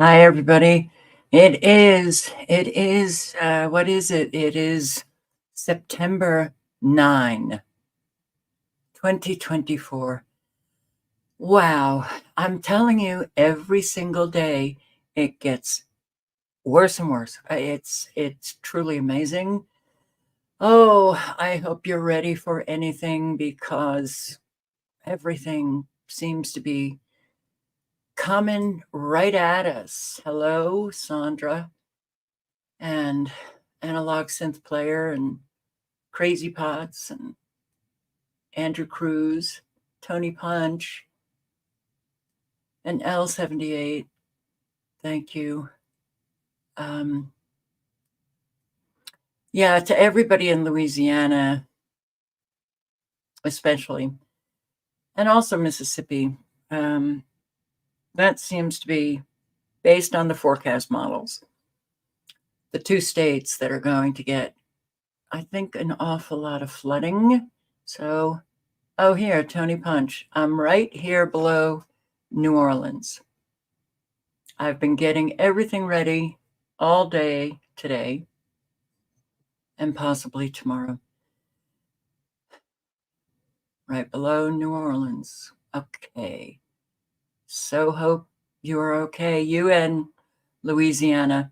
Hi, everybody. What is it? It is September 9, 2024. Wow. I'm telling you, every single day it gets worse and worse. It's truly amazing. Oh, I hope you're ready for anything because everything seems to be coming right at us. Hello, Sandra. And analog synth player and Crazy Pots and Andrew Cruz, Tony Punch, and L78. Thank you. Yeah, to everybody in Louisiana, especially, and also Mississippi. That seems to be based on the forecast models. The two states that are going to get, I think, an awful lot of flooding. So, oh, here, Tony Punch. I'm right here below New Orleans. I've been getting everything ready all day today and possibly tomorrow. Right below New Orleans. Okay. So hope you are okay. You and Louisiana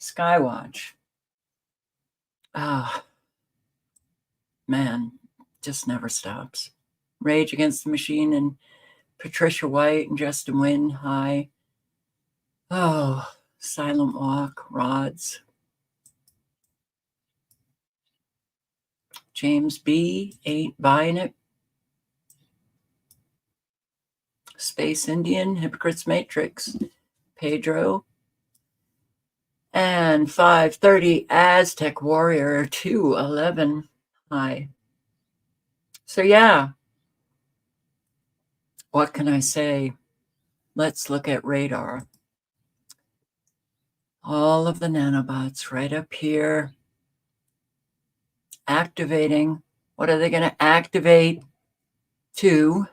Skywatch. Ah, man, just never stops. Rage Against the Machine and Patricia White and Justin Wynn. Hi. Oh, Silent Walk, Rods. James B. ain't buying it. Space Indian, Hypocrite's Matrix, Pedro, and 530 Aztec Warrior 211. Hi. So, yeah, what can I say? Let's look at radar. All of the nanobots right up here activating. What are they going to activate to?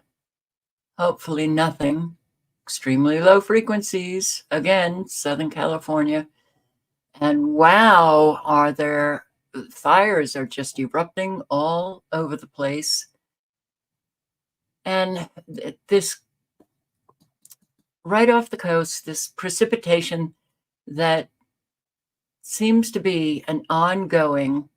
Hopefully, nothing. Extremely low frequencies. Again, Southern California. And wow, are there fires are just erupting all over the place. And this right off the coast, this precipitation that seems to be an ongoing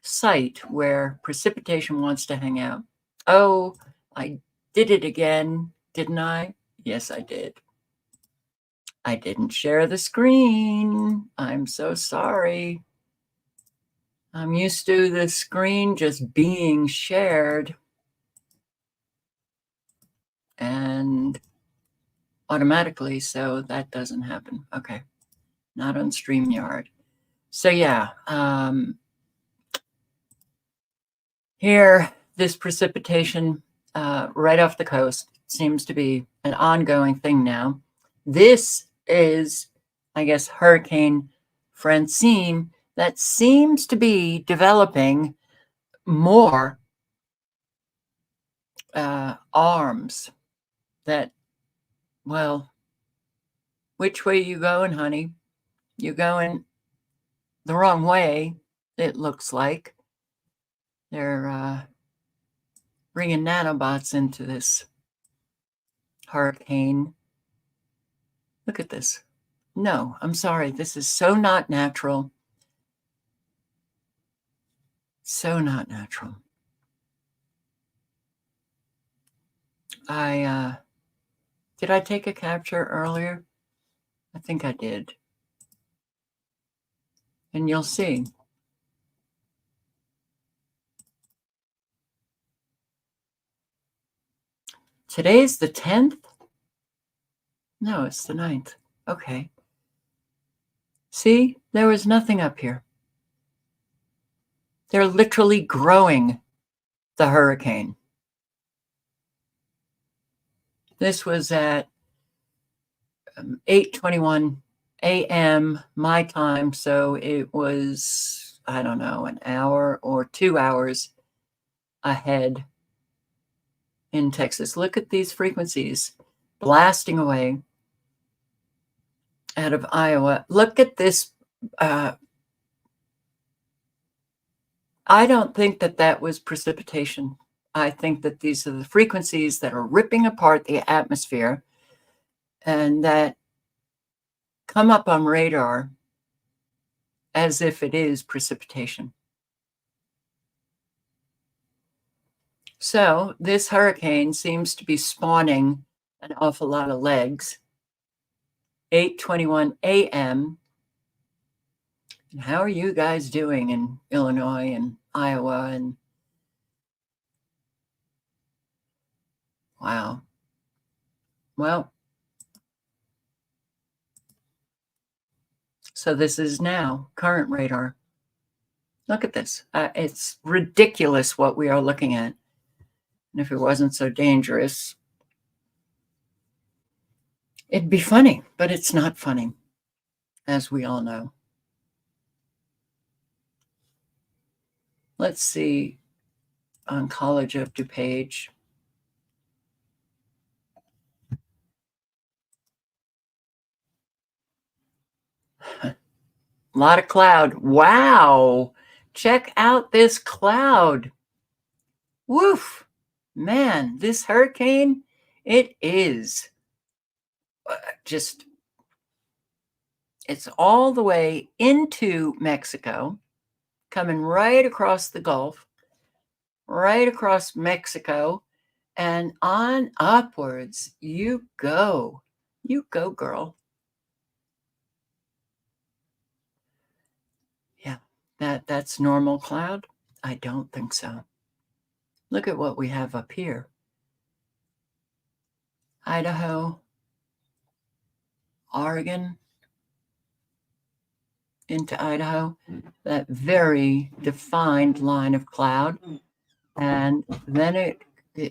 site where precipitation wants to hang out. Oh, I did it again, didn't I? Yes, I did. I didn't share the screen. I'm so sorry. I'm used to the screen just being shared and automatically, so that doesn't happen. Okay, not on StreamYard. So yeah, here, this precipitation right off the coast seems to be an ongoing thing now. This is, I guess, Hurricane Francine that seems to be developing more arms that, well, which way you going, honey? You're going the wrong way, it looks like. They're bringing nanobots into this hurricane. Look at this. No, I'm sorry. This is so not natural. So not natural. Did I take a capture earlier? I think I did. And you'll see. Today's the 10th? No, it's the 9th. Okay. See, there was nothing up here. They're literally growing the hurricane. This was at 8:21 a.m. my time, so it was, I don't know, an hour or 2 hours ahead in Texas. Look at these frequencies blasting away. out of Iowa. Look at this. I don't think that that was precipitation. I think that these are the frequencies that are ripping apart the atmosphere and that come up on radar as if it is precipitation. So this hurricane seems to be spawning an awful lot of legs. 8:21 a.m. And how are you guys doing in Illinois and Iowa? And wow. Well, so this is now current radar. Look at this. It's ridiculous what we are looking at. And if it wasn't so dangerous, it'd be funny, but it's not funny, as we all know. Let's see on College of DuPage. A lot of cloud. Wow. Check out this cloud. Woof. Man, this hurricane, it is just, it's all the way into Mexico, coming right across the Gulf, right across Mexico, and on upwards you go. You go, girl. Yeah, that's normal cloud? I don't think so. Look at what we have up here. Idaho, Oregon, into Idaho, that very defined line of cloud. And then it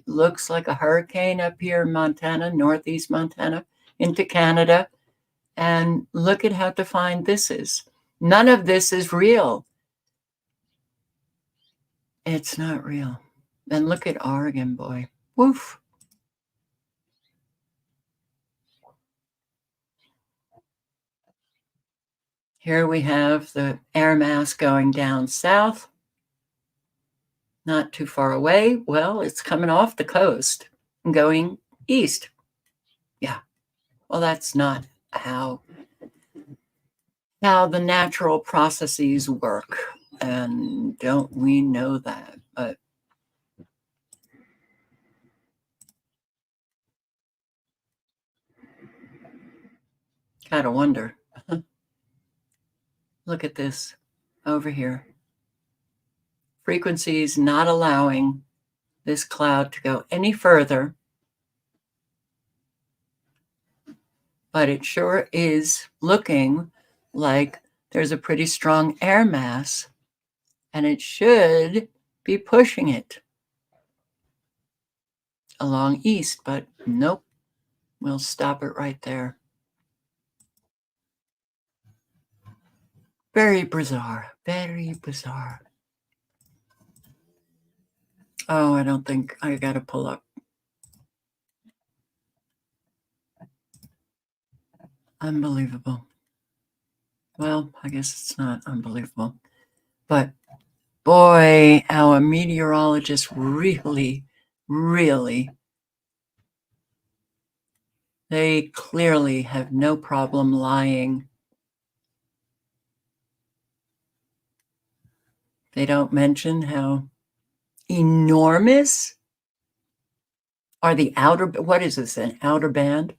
looks like a hurricane up here in Montana, northeast Montana, into Canada. And look at how defined this is. None of this is real. It's not real. And look at Oregon, boy. Woof. Here we have the air mass going down south. Not too far away. Well, it's coming off the coast and going east. Yeah. Well, that's not how the natural processes work. And don't we know that? But gotta wonder. Look at this over here. Frequencies not allowing this cloud to go any further. But it sure is looking like there's a pretty strong air mass, and it should be pushing it along east, but nope, we'll stop it right there. Very bizarre, very bizarre. Oh, I don't think I got to pull up. Unbelievable. Well, I guess it's not unbelievable, but boy, our meteorologists really, they clearly have no problem lying. They don't mention how enormous are the outer, what is this, an outer band?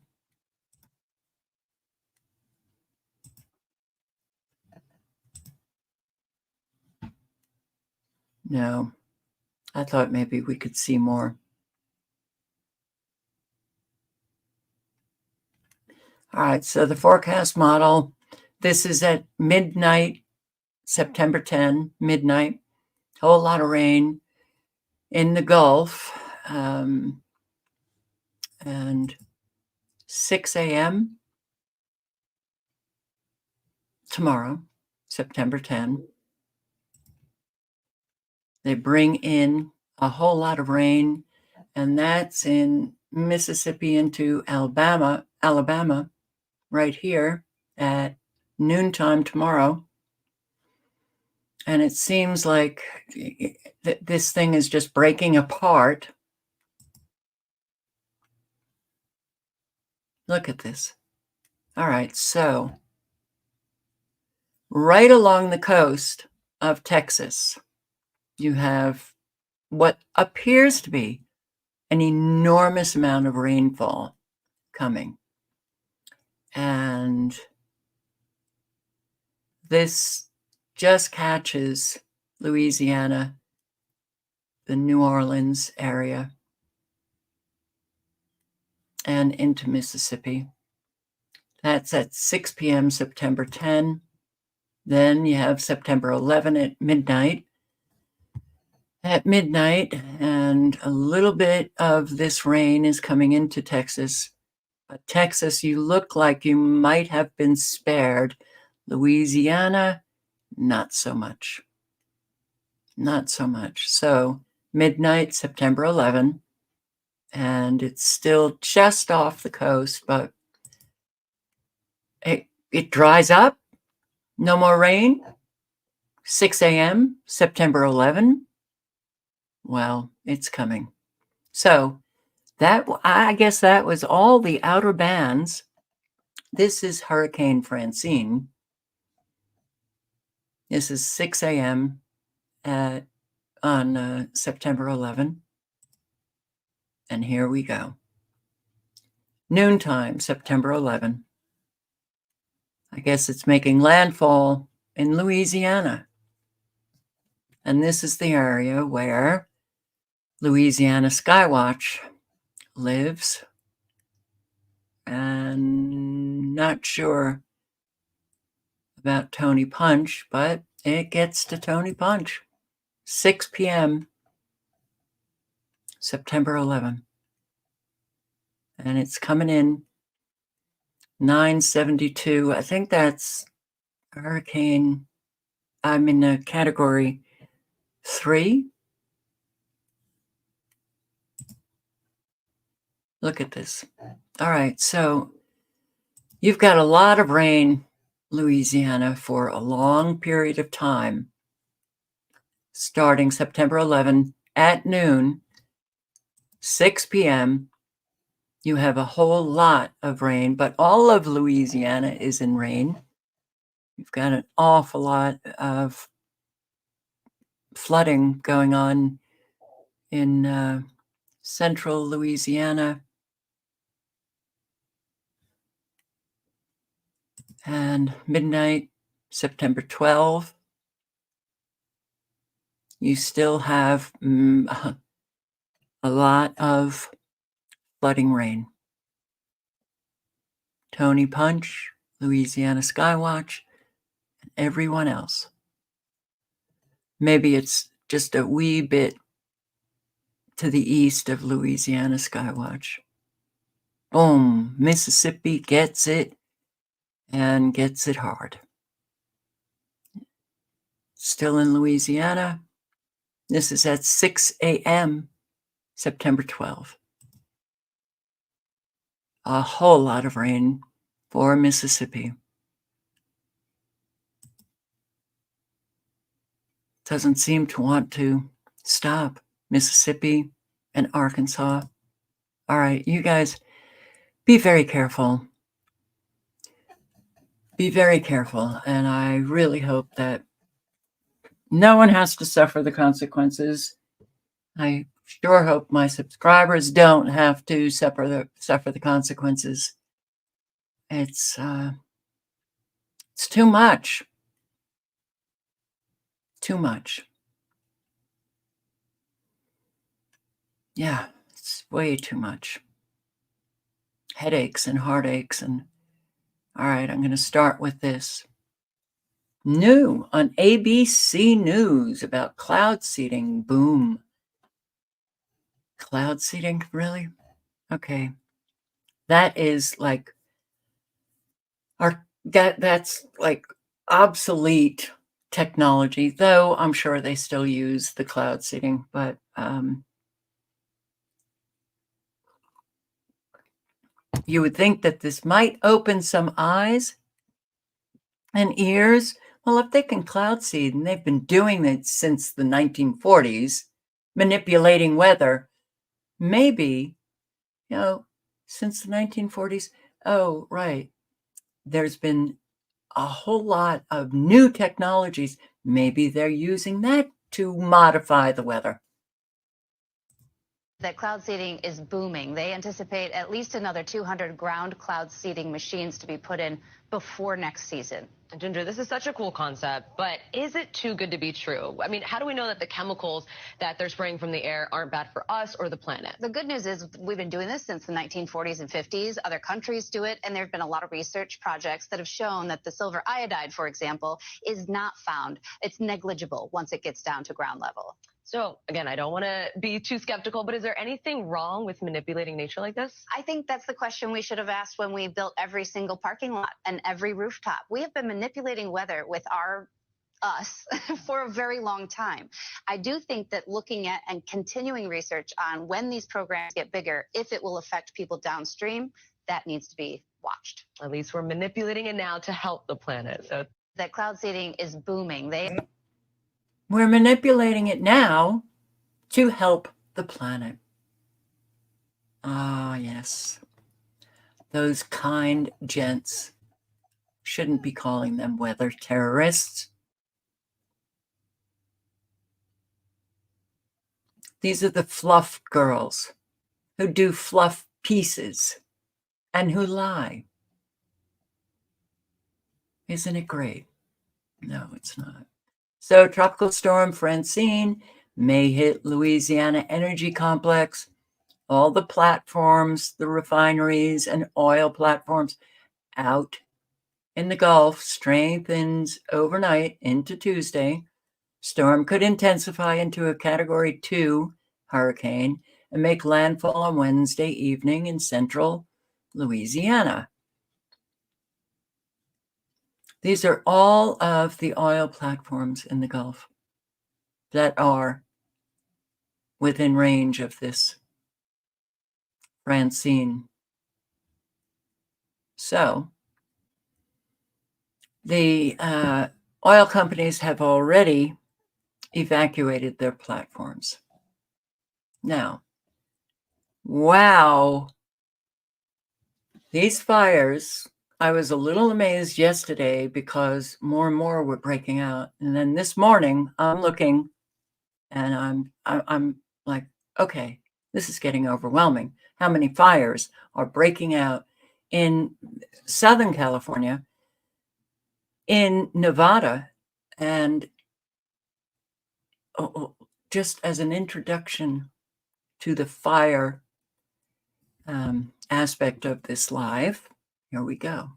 No, I thought maybe we could see more. All right, so the forecast model, this is at midnight, September 10, midnight, whole lot of rain in the Gulf, and 6 a.m. tomorrow, September 10. They bring in a whole lot of rain, and that's in Mississippi into Alabama, right here. at noontime tomorrow. And it seems like this thing is just breaking apart. Look at this. All right, so right along the coast of Texas, you have what appears to be an enormous amount of rainfall coming. And this just catches Louisiana, the New Orleans area, and into Mississippi. That's at 6 p.m. September 10. Then you have September 11 at midnight. At midnight, and a little bit of this rain is coming into Texas. But Texas, you look like you might have been spared. Louisiana, not so much. Not so much. So midnight, September 11, and it's still just off the coast, but it dries up. No more rain. 6 a.m., September 11. Well, it's coming. So that, I guess that was all the outer bands. This is Hurricane Francine. This is 6 a.m. on September 11. And here we go. Noontime, September 11. I guess it's making landfall in Louisiana. And this is the area where Louisiana Skywatch lives. And not sure about Tony Punch, but it gets to Tony Punch. 6 p.m. September 11. And it's coming in 972. I think that's hurricane. I'm in a category 3. Look at this. All right, so you've got a lot of rain, Louisiana, for a long period of time, starting September 11 at noon, 6 p.m. You have a whole lot of rain, but all of Louisiana is in rain. You've got an awful lot of flooding going on in central Louisiana. And midnight, September 12, you still have a lot of flooding rain. Tony Punch, Louisiana Skywatch, and everyone else. Maybe it's just a wee bit to the east of Louisiana Skywatch. Boom, Mississippi gets it and gets it hard. Still in Louisiana. This is at 6 a.m., September 12. A whole lot of rain for Mississippi. Doesn't seem to want to stop. Mississippi and Arkansas. All right, you guys, be very careful. Be very careful. And I really hope that no one has to suffer the consequences. I sure hope my subscribers don't have to suffer the consequences. It's too much. Too much. Yeah, it's way too much. Headaches and heartaches. And all right, I'm going to start with this. New on ABC News about cloud seeding. Boom. Cloud seeding? Really? Okay. That is like that's like obsolete technology, though I'm sure they still use the cloud seeding, but you would think that this might open some eyes And ears, well, if they can cloud seed, and they've been doing it since the 1940s, manipulating weather, maybe, since the 1940s, oh, right, there's been a whole lot of new technologies. Maybe they're using that to modify the weather. That cloud seeding is booming. They anticipate at least another 200 ground cloud seeding machines to be put in before next season. Ginger, this is such a cool concept, but is it too good to be true? I mean, how do we know that the chemicals that they're spraying from the air aren't bad for us or the planet? The good news is we've been doing this since the 1940s and 50s. Other countries do it, and there have been a lot of research projects that have shown that the silver iodide, for example, is not found. It's negligible once it gets down to ground level. So, again, I don't want to be too skeptical, but is there anything wrong with manipulating nature like this? I think that's the question we should have asked when we built every single parking lot and every rooftop. We have been manipulating weather with us for a very long time. I do think that looking at and continuing research on when these programs get bigger, if it will affect people downstream, that needs to be watched. At least we're manipulating it now to help the planet. So that cloud seeding is booming. We're manipulating it now to help the planet. Ah, yes. Those kind gents. Shouldn't be calling them weather terrorists. These are the fluff girls who do fluff pieces and who lie. Isn't it great? No, it's not. So Tropical Storm Francine may hit Louisiana Energy Complex. All the platforms, the refineries and oil platforms out in the Gulf strengthens overnight into Tuesday. Storm could intensify into a Category 2 hurricane and make landfall on Wednesday evening in central Louisiana. These are all of the oil platforms in the Gulf that are within range of this Francine. So the oil companies have already evacuated their platforms. Now, wow, these fires, I was a little amazed yesterday because more and more were breaking out. And then this morning I'm looking and I'm like, okay, this is getting overwhelming. How many fires are breaking out in Southern California, in Nevada, and just as an introduction to the fire aspect of this live, here we go.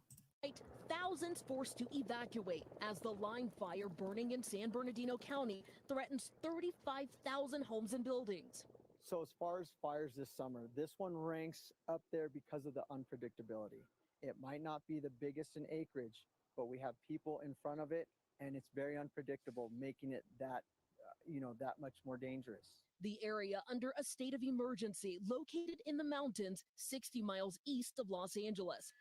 Thousands forced to evacuate as the line fire burning in San Bernardino County threatens 35,000 homes and buildings. So as far as fires this summer, this one ranks up there because of the unpredictability. It might not be the biggest in acreage, but we have people in front of it, and it's very unpredictable, making it that much more dangerous. The area under a state of emergency located in the mountains 60 miles east of Los Angeles.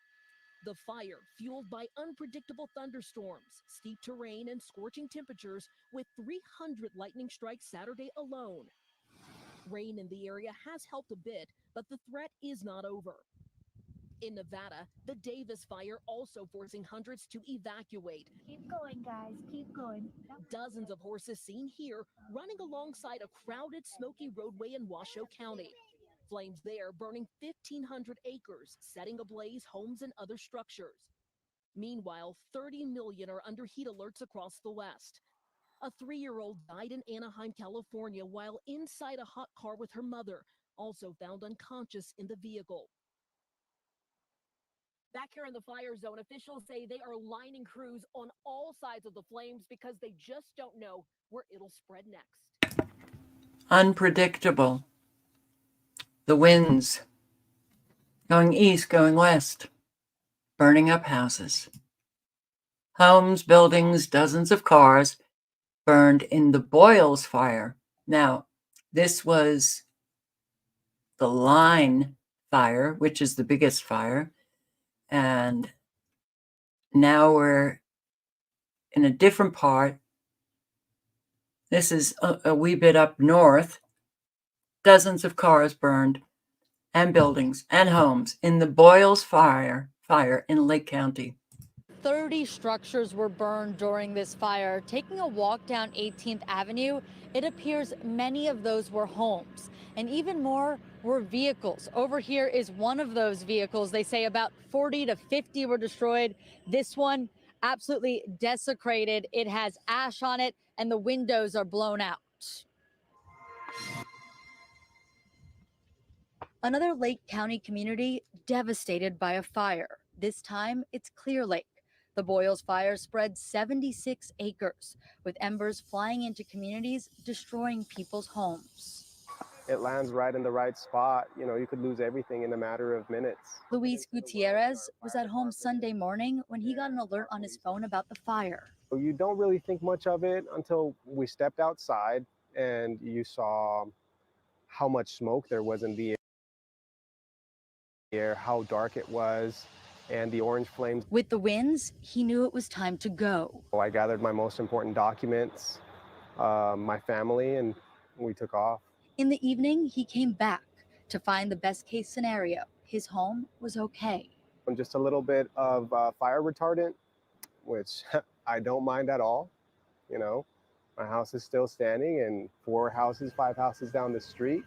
The fire fueled by unpredictable thunderstorms, steep terrain, and scorching temperatures with 300 lightning strikes Saturday alone. Rain in the area has helped a bit, but the threat is not over. In Nevada, the Davis fire also forcing hundreds to evacuate. Keep going, guys. Keep going. Dozens of horses seen here running alongside a crowded, smoky roadway in Washoe County. Flames there burning 1,500 acres, setting ablaze homes and other structures. Meanwhile, 30 million are under heat alerts across the West. A 3-year-old died in Anaheim, California, while inside a hot car with her mother, also found unconscious in the vehicle. Back here in the fire zone, officials say they are lining crews on all sides of the flames because they just don't know where it'll spread next. Unpredictable. The winds going east, going west, burning up houses. Homes, buildings, dozens of cars burned in the Boyles fire. Now, this was the line fire, which is the biggest fire. And now we're in a different part. This is a wee bit up north. Dozens of cars burned, and buildings and homes in the Boyles fire in Lake County. 30 structures were burned during this fire. Taking a walk down 18th Avenue, it appears many of those were homes, and even more were vehicles. Over here is one of those vehicles. They say about 40 to 50 were destroyed. This one absolutely desecrated. It has ash on it, and the windows are blown out. Another Lake County community devastated by a fire. This time, it's Clear Lake. The Boyles fire spread 76 acres, with embers flying into communities, destroying people's homes. It lands right in the right spot. You know, you could lose everything in a matter of minutes. Luis Gutierrez was at home Sunday morning when he got an alert on his phone about the fire. You don't really think much of it until we stepped outside and you saw how much smoke there was in the air, how dark it was, and the orange flames. With the winds, he knew it was time to go. I gathered my most important documents, my family, and we took off. In the evening, he came back to find the best case scenario. His home was okay. And just a little bit of fire retardant, which I don't mind at all. You know, my house is still standing, and 5 houses down the street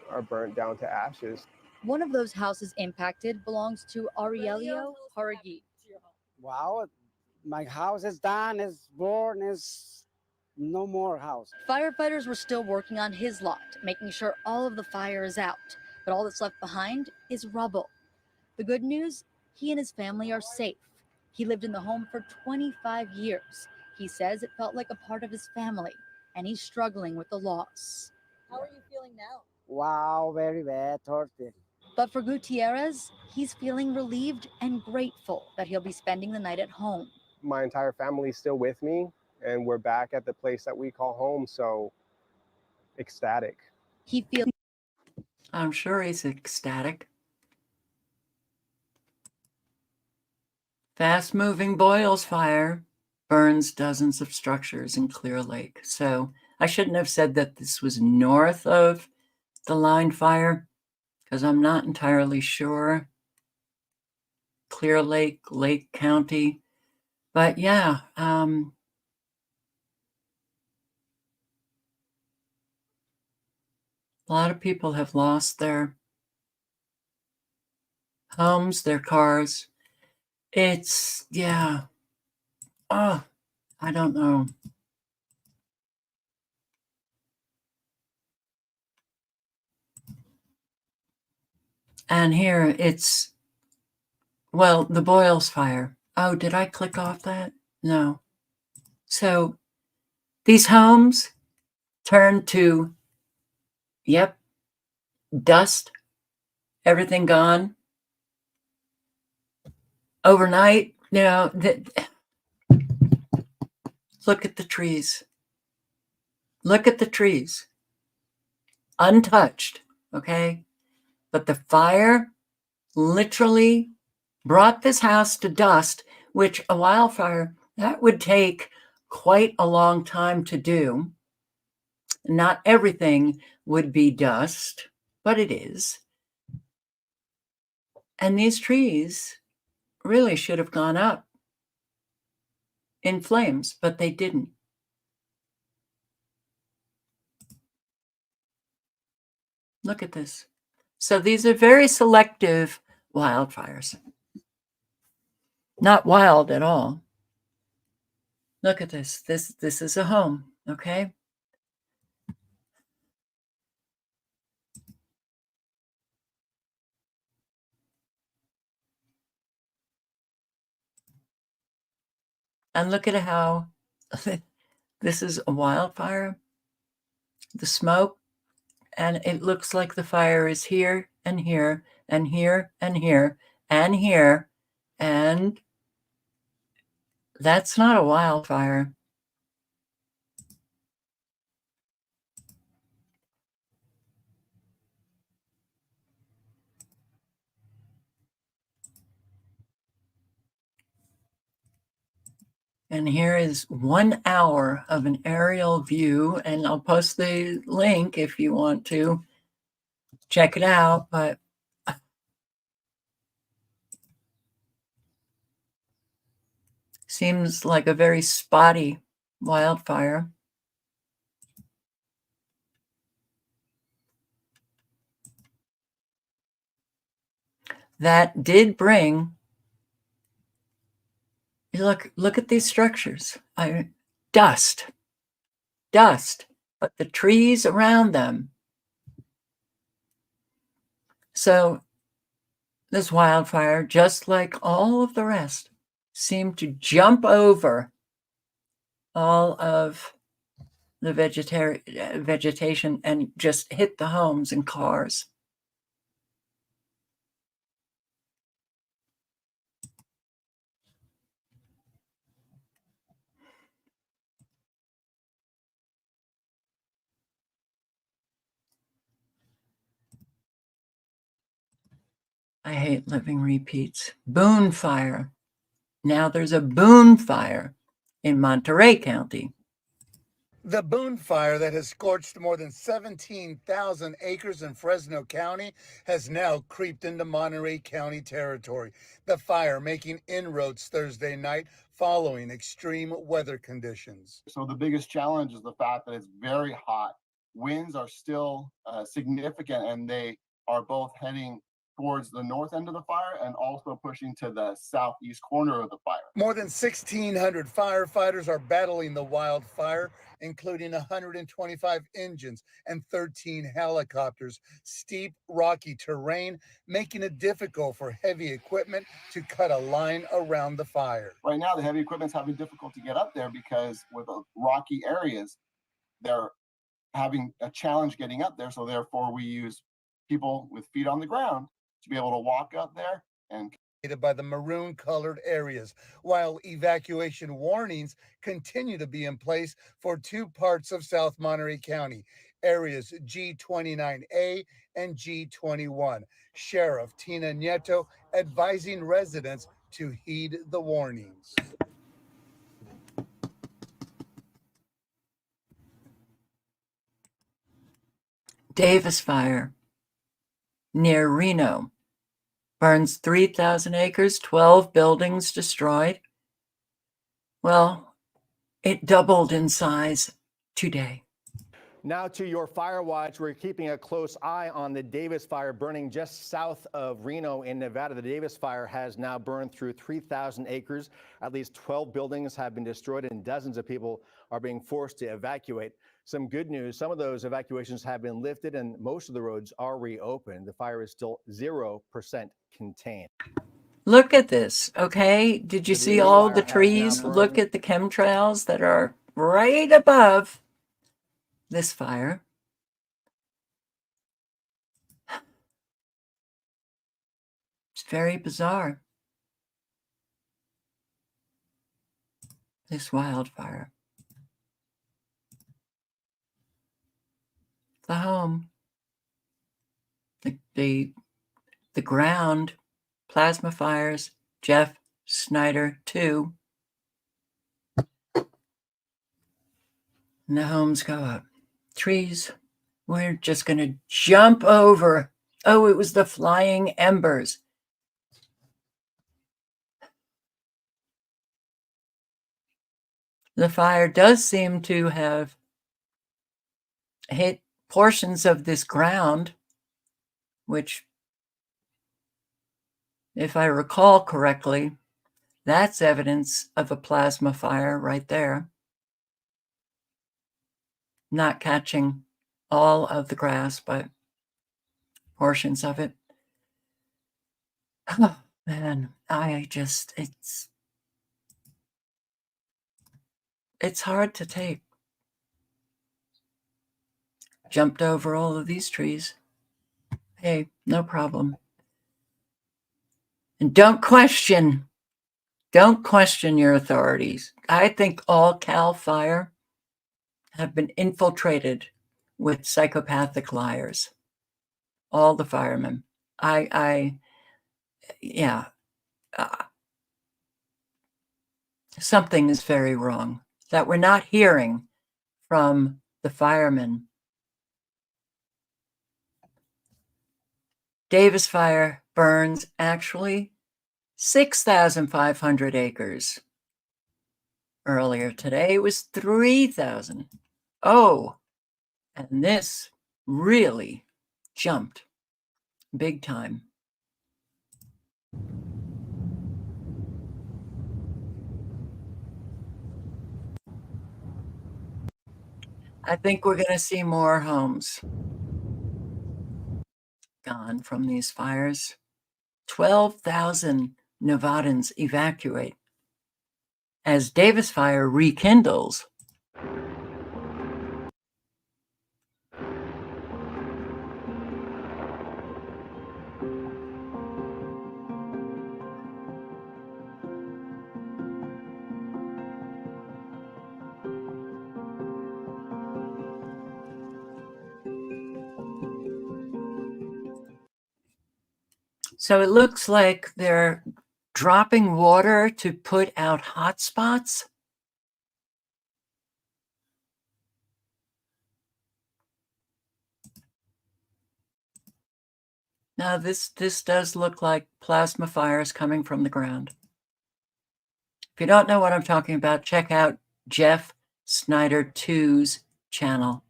are burnt down to ashes. One of those houses impacted belongs to Aurelio Hargi. Wow, my house is done, it's born, it's no more house. Firefighters were still working on his lot, making sure all of the fire is out, but all that's left behind is rubble. The good news, he and his family are safe. He lived in the home for 25 years. He says it felt like a part of his family, and he's struggling with the loss. How are you feeling now? Wow, very bad, hurting. But for Gutierrez, he's feeling relieved and grateful that he'll be spending the night at home. My entire family's still with me, and we're back at the place that we call home, so ecstatic. He feels I'm sure he's ecstatic. Fast-moving Boyles fire burns dozens of structures in Clear Lake. So I shouldn't have said that this was north of the line fire, because I'm not entirely sure. Clear Lake, Lake County. But yeah, a lot of people have lost their homes, their cars. It's, yeah. Oh, I don't know. And here it's, well, the Boyles fire. Oh, did I click off that? No. So these homes turned to, yep, dust, everything gone. Overnight, you know, look at the trees. Look at the trees. Untouched, okay? But the fire literally brought this house to dust, which a wildfire, that would take quite a long time to do. Not everything would be dust, but it is. And these trees really should have gone up in flames, but they didn't. Look at this. So these are very selective wildfires. Not wild at all. Look at this. This is a home, okay? And look at how this is a wildfire. The smoke, and it looks like the fire is here and here and here and here and here, and that's not a wildfire. And here is 1 hour of an aerial view, and I'll post the link if you want to check it out, but seems like a very spotty wildfire. That did bring, look at these structures. Dust, but the trees around them. So this wildfire, just like all of the rest, seemed to jump over all of the vegetation and just hit the homes and cars. I hate living repeats. Boone fire. Now there's a Boone fire in Monterey County. The Boone fire that has scorched more than 17,000 acres in Fresno County has now creeped into Monterey County territory. The fire making inroads Thursday night following extreme weather conditions. So the biggest challenge is the fact that it's very hot. Winds are still significant, and they are both heading towards the north end of the fire and also pushing to the southeast corner of the fire. More than 1,600 firefighters are battling the wildfire, including 125 engines and 13 helicopters. Steep, rocky terrain, making it difficult for heavy equipment to cut a line around the fire. Right now, the heavy equipment's having difficulty to get up there because with the rocky areas, they're having a challenge getting up there. So therefore, we use people with feet on the ground to be able to walk up there and by the maroon colored areas, while evacuation warnings continue to be in place for two parts of South Monterey County, areas G29A and G21. Sheriff Tina Nieto advising residents to heed the warnings. Davis fire near Reno. Burns 3,000 acres, 12 buildings destroyed. Well, it doubled in size today. Now to your fire watch. We're keeping a close eye on the Davis fire burning just south of Reno in Nevada. The Davis fire has now burned through 3,000 acres. At least 12 buildings have been destroyed and dozens of people are being forced to evacuate. Some good news, some of those evacuations have been lifted and most of the roads are reopened. The fire is still 0% contained. Look at this, okay? Did you see all the trees? Look at the chemtrails that are right above this fire. It's very bizarre. This wildfire. The home. The ground. Plasma fires. Jeff Snyder 2. And the homes go up. Trees. We're just going to jump over. Oh, it was the flying embers. The fire does seem to have hit portions of this ground, which, if I recall correctly, that's evidence of a plasma fire right there. Not catching all of the grass, but portions of it. Oh, man, it's hard to take. Jumped over all of these trees. Hey, no problem. And don't question your authorities. I think all CAL FIRE have been infiltrated with psychopathic liars. All the firemen. something is very wrong, that we're not hearing from the firemen. Davis Fire burns actually 6,500 acres. Earlier today, it was 3,000. Oh, and this really jumped big time. I think we're going to see more homes gone from these fires. 12,000 Nevadans evacuate as Davis Fire rekindles. So it looks like they're dropping water to put out hot spots. Now this does look like plasma fires coming from the ground. If you don't know what I'm talking about, check out Jeff Snyder 2's channel.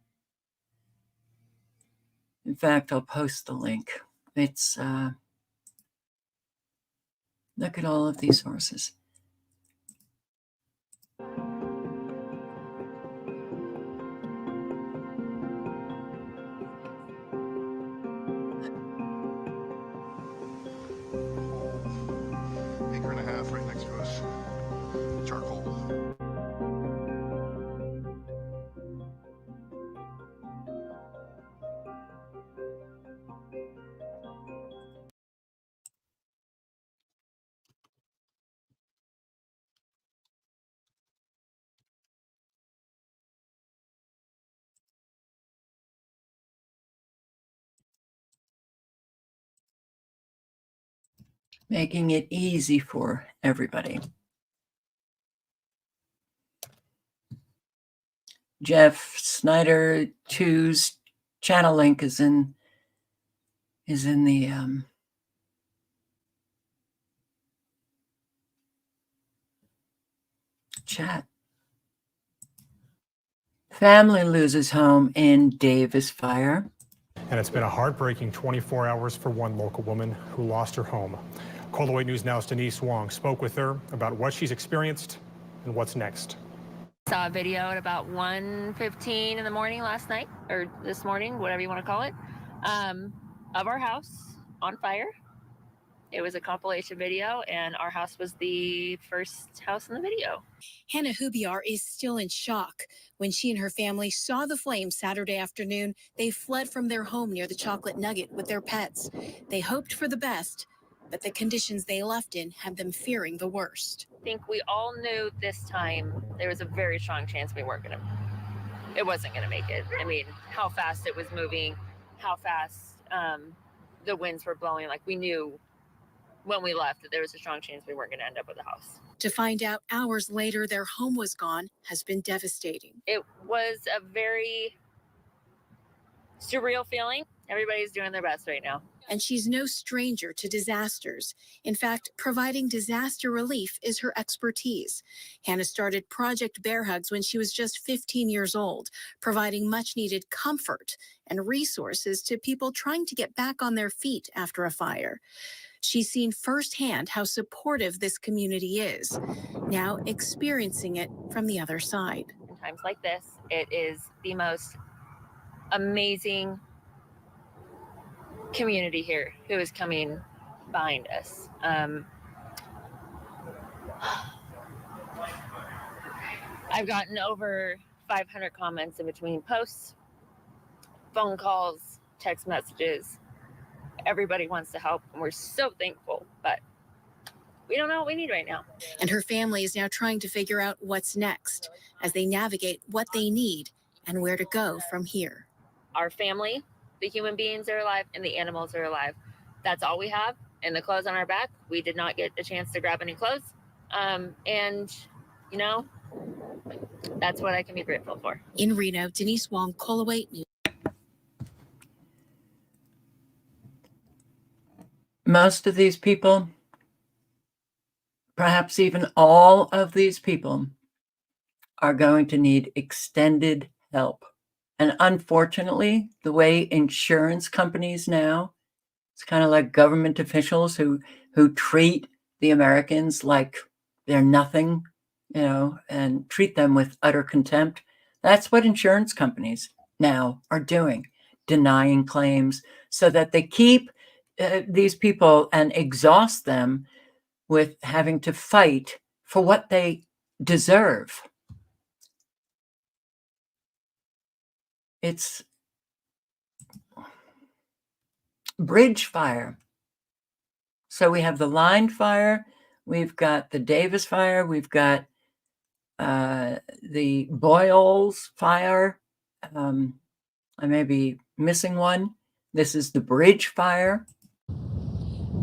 In fact, I'll post the link. It's look at all of these sources. Acre and a half right next to us. Charcoal. Making it easy for everybody. Jeff Snyder 2's channel link is in the chat. Family loses home in Davis Fire. And it's been a heartbreaking 24 hours for one local woman who lost her home. Call the Wait News Now's Denise Wong spoke with her about what she's experienced and what's next. Saw a video at about 1:15 in the morning last night, or this morning, whatever you want to call it, of our house on fire. It was a compilation video, and our house was the first house in the video. Hannah Hubiar is still in shock. When she and her family saw the flames Saturday afternoon, they fled from their home near the Chocolate Nugget with their pets. They hoped for the best, but the conditions they left in had them fearing the worst. I think we all knew this time there was a very strong chance we weren't going to, it wasn't going to make it. I mean, how fast it was moving, how fast the winds were blowing. Like, we knew when we left that there was a strong chance we weren't going to end up with a house. To find out hours later their home was gone has been devastating. It was a very surreal feeling. Everybody's doing their best right now. And she's no stranger to disasters. In fact, providing disaster relief is her expertise. Hannah started Project Bear Hugs when she was just 15 years old, providing much needed comfort and resources to people trying to get back on their feet after a fire. She's seen firsthand how supportive this community is, now experiencing it from the other side. In times like this, it is the most amazing community here who is coming behind us. I've gotten over 500 comments in between posts, phone calls, text messages. Everybody wants to help, and we're so thankful, but we don't know what we need right now. And her family is now trying to figure out what's next as they navigate what they need and where to go from here. Our family, the human beings are alive, and the animals are alive. That's all we have. And the clothes on our back, we did not get a chance to grab any clothes. And You know, that's what I can be grateful for. In Reno, Denise Wong, Coloway News. Most of these people, perhaps even all of these people, are going to need extended help. And unfortunately, the way insurance companies now, it's kind of like government officials who treat the Americans like they're nothing, and treat them with utter contempt. That's what insurance companies now are doing, denying claims so that they keep these people and exhaust them with having to fight for what they deserve. It's bridge fire. So we have the line fire, we've got the Davis fire, we've got the Boyles fire. I may be missing one. This is the bridge fire.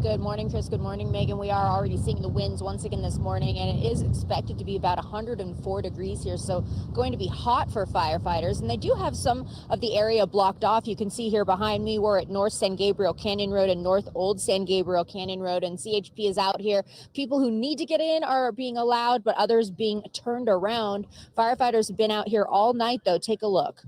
Good morning, Chris. Good morning, Megan. We are already seeing the winds once again this morning, and it is expected to be about 104 degrees here, so going to be hot for firefighters. And they do have some of the area blocked off. You can see here behind me, we're at North San Gabriel Canyon Road and North Old San Gabriel Canyon Road, and CHP is out here. People who need to get in are being allowed, but others being turned around. Firefighters have been out here all night, though. Take a look.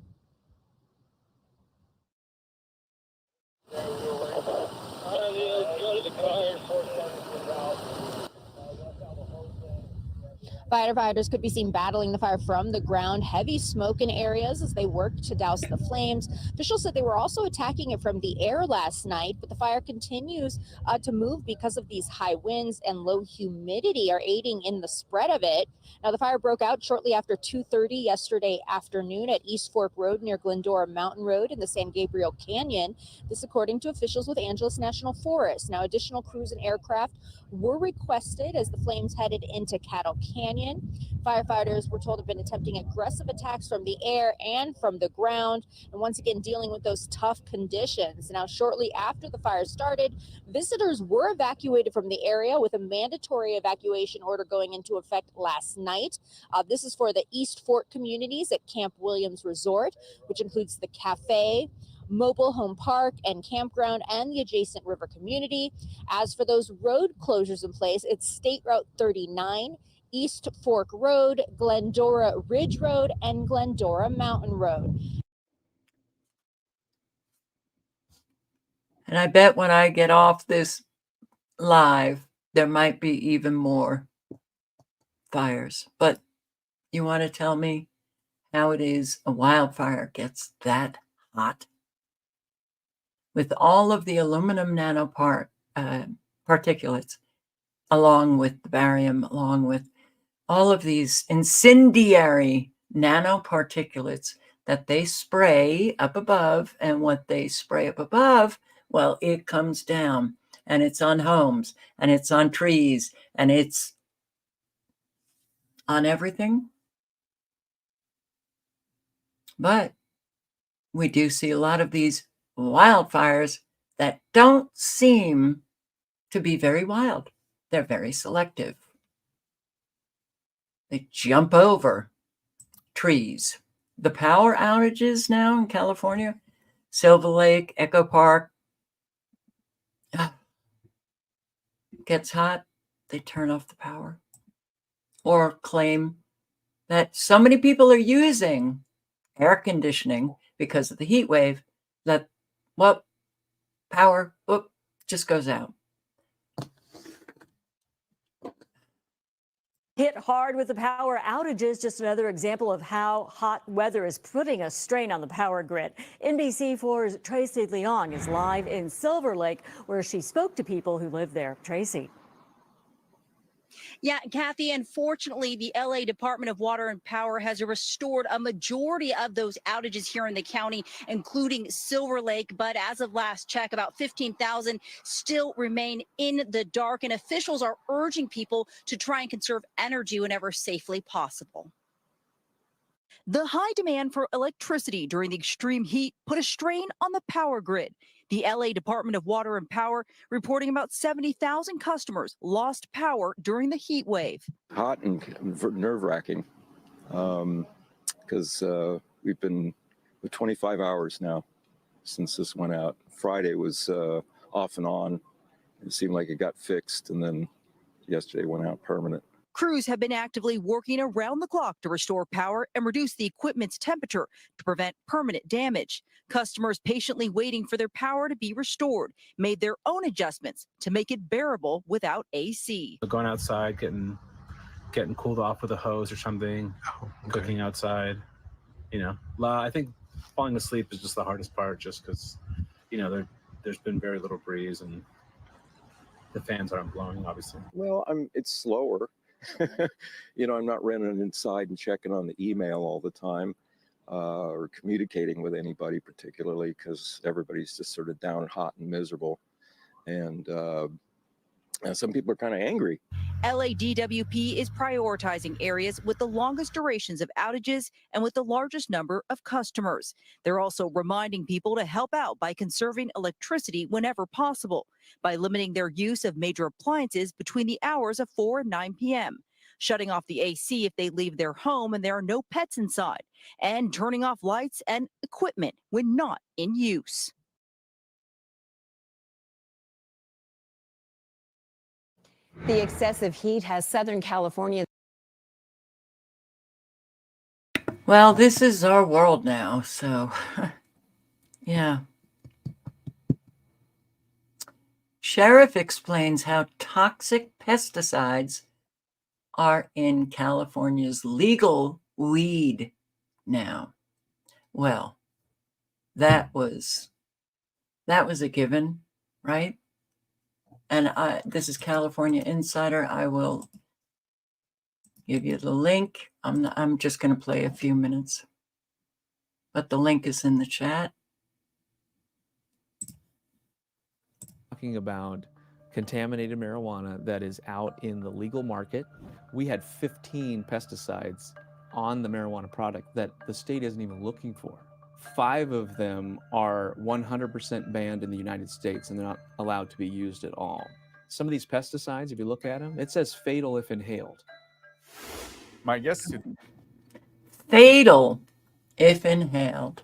Firefighters could be seen battling the fire from the ground. Heavy smoke in areas as they work to douse the flames. Officials said they were also attacking it from the air last night, but the fire continues to move because of these high winds and low humidity are aiding in the spread of it. Now, the fire broke out shortly after 2:30 yesterday afternoon at East Fork Road near Glendora Mountain Road in the San Gabriel Canyon. This according to officials with Angeles National Forest. Now, additional crews and aircraft were requested as the flames headed into Cattle Canyon. Firefighters were told have been attempting aggressive attacks from the air and from the ground, and once again dealing with those tough conditions. Now, shortly after the fire started, visitors were evacuated from the area with a mandatory evacuation order going into effect last night. This is for the East Fork communities at Camp Williams Resort, which includes the cafe, mobile home park and campground, and the adjacent river community. As for those road closures in place, it's State Route 39, East Fork Road, Glendora Ridge Road, and Glendora Mountain Road. And I bet when I get off this live, there might be even more fires. But you want to tell me how it is a wildfire gets that hot? With all of the aluminum particulates, along with the barium, along with all of these incendiary nanoparticulates that they spray up above, and what they spray up above, well, it comes down, and it's on homes, and it's on trees, and it's on everything. But we do see a lot of these wildfires that don't seem to be very wild. They're very selective. They jump over trees. The power outages now in California, Silver Lake, Echo Park, gets hot, they turn off the power or claim that so many people are using air conditioning because of the heat wave that, well, power just goes out. Hit hard with the power outages, just another example of how hot weather is putting a strain on the power grid. NBC4's Tracy Leong is live in Silver Lake, where she spoke to people who live there. Tracy. Yeah, Kathy, unfortunately, the LA Department of Water and Power has restored a majority of those outages here in the county, including Silver Lake. But as of last check, about 15,000 still remain in the dark, and officials are urging people to try and conserve energy whenever safely possible. The high demand for electricity during the extreme heat put a strain on the power grid. The LA Department of Water and Power reporting about 70,000 customers lost power during the heat wave. Hot and nerve-wracking because we've been with 25 hours now since this went out. Friday was off and on. It seemed like it got fixed, and then yesterday went out permanent. Crews have been actively working around the clock to restore power and reduce the equipment's temperature to prevent permanent damage. Customers patiently waiting for their power to be restored made their own adjustments to make it bearable without AC. Going outside, getting cooled off with a hose or something, cooking outside. I think falling asleep is just the hardest part, just because, there's been very little breeze and the fans aren't blowing, obviously. Well, it's slower. I'm not running inside and checking on the email all the time or communicating with anybody particularly, because everybody's just sort of down, hot and miserable. And some people are kind of angry. LADWP is prioritizing areas with the longest durations of outages and with the largest number of customers. They're also reminding people to help out by conserving electricity whenever possible, by limiting their use of major appliances between the hours of 4 and 9 p.m., shutting off the AC if they leave their home and there are no pets inside, and turning off lights and equipment when not in use. The excessive heat has Southern California. Well, this is our world now, so yeah. Sheriff explains how toxic pesticides are in California's legal weed now. Well, that was a given, right? And this is California Insider. I will give you the link. I'm just going to play a few minutes, but the link is in the chat. Talking about contaminated marijuana that is out in the legal market. We had 15 pesticides on the marijuana product that the state isn't even looking for. 5 of them are 100% banned in the United States, and they're not allowed to be used at all. Some of these pesticides, if you look at them, it says fatal if inhaled. My guess is fatal if inhaled.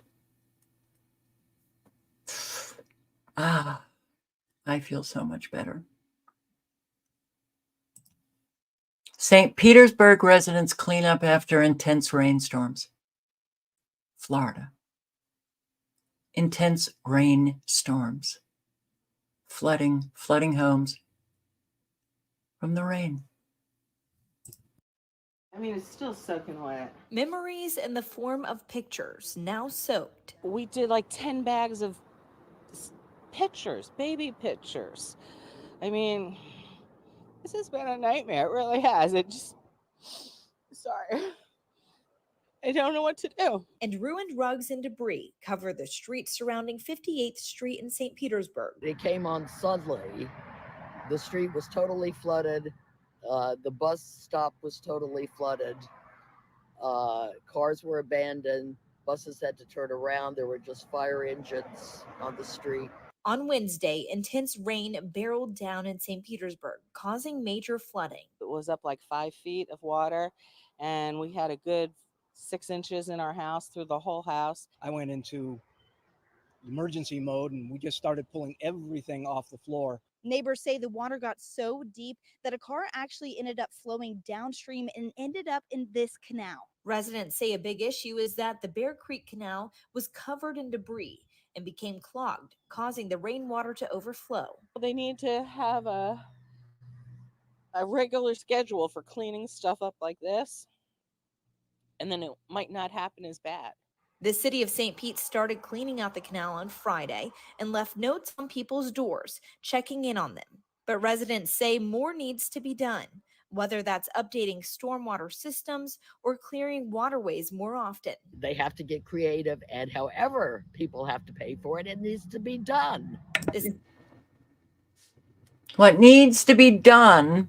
I feel so much better. St. Petersburg residents clean up after intense rainstorms. Florida. Intense rainstorms. Flooding homes from the rain. I mean, it's still soaking wet. Memories in the form of pictures, now soaked. We did like 10 bags of pictures, baby pictures. I mean, this has been a nightmare. It really has. Sorry. I don't know what to do. And ruined rugs and debris cover the streets surrounding 58th Street in St. Petersburg. It came on suddenly. The street was totally flooded. The bus stop was totally flooded. Cars were abandoned. Buses had to turn around. There were just fire engines on the street. On Wednesday, intense rain barreled down in St. Petersburg, causing major flooding. It was up like 5 feet of water, and we had a good 6 inches in our house, through the whole house. I went into emergency mode and we just started pulling everything off the floor. Neighbors say the water got so deep that a car actually ended up flowing downstream and ended up in this canal. Residents say a big issue is that the Bear Creek Canal was covered in debris and became clogged, causing the rainwater to overflow. They need to have a regular schedule for cleaning stuff up like this, and then it might not happen as bad. The city of St. Pete started cleaning out the canal on Friday and left notes on people's doors, checking in on them. But residents say more needs to be done, whether that's updating stormwater systems or clearing waterways more often. They have to get creative, and however people have to pay for it, it needs to be done. What needs to be done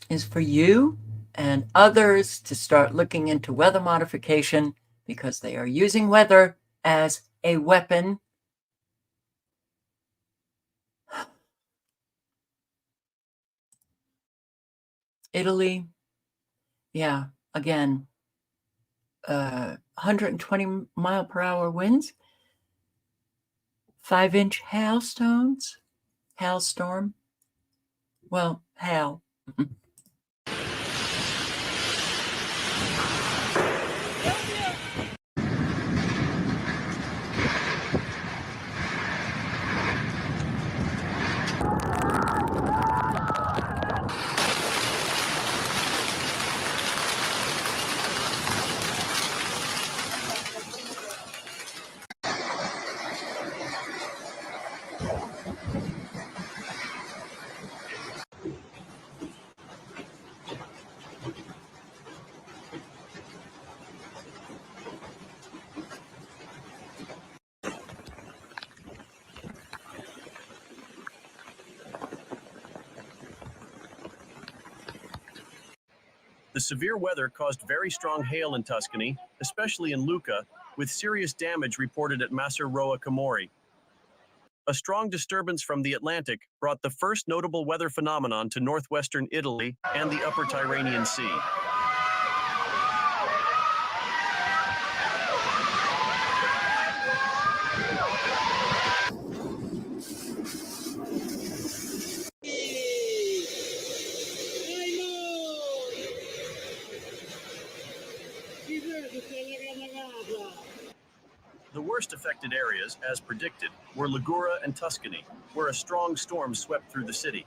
is for you and others to start looking into weather modification because they are using weather as a weapon. Italy, yeah, again, 120 mile per hour winds, 5-inch hailstones, hailstorm. Well, hail. The severe weather caused very strong hail in Tuscany, especially in Lucca, with serious damage reported at Macerroa Camorri. A strong disturbance from the Atlantic brought the first notable weather phenomenon to northwestern Italy and the upper Tyrrhenian Sea. The worst affected areas, as predicted, were Ligura and Tuscany, where a strong storm swept through the city.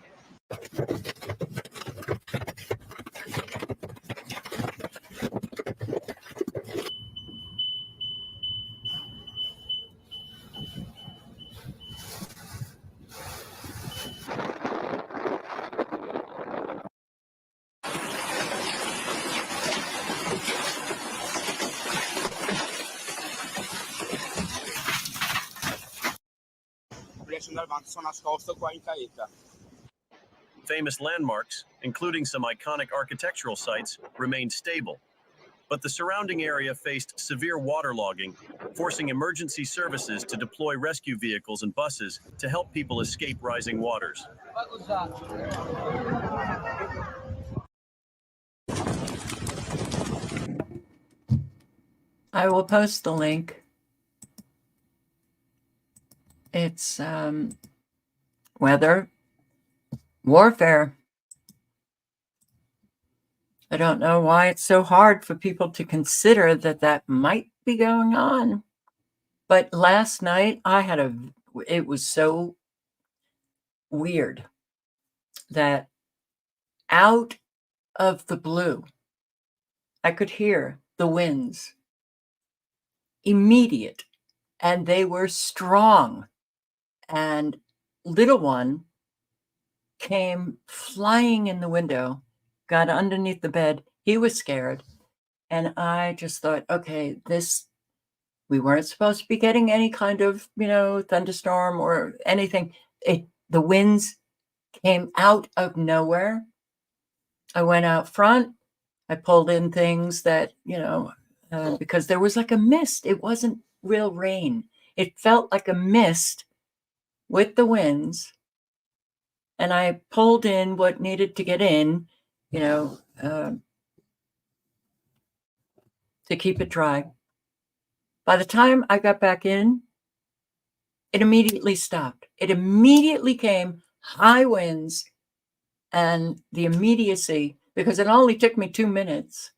Famous landmarks, including some iconic architectural sites, remained stable, but the surrounding area faced severe waterlogging, forcing emergency services to deploy rescue vehicles and buses to help people escape rising waters. I will post the link. It's weather warfare. I don't know why it's so hard for people to consider that that might be going on. But last night it was so weird that out of the blue, I could hear the winds. Immediate, and they were strong. And little one came flying in the window, got underneath the bed. He was scared. And I just thought, okay, we weren't supposed to be getting any kind of, thunderstorm or anything. The winds came out of nowhere. I went out front. I pulled in things that, because there was like a mist. It wasn't real rain. It felt like a mist with the winds. And I pulled in what needed to get in, to keep it dry. By the time I got back in, it immediately stopped. It immediately came high winds and the immediacy, because it only took me 2 minutes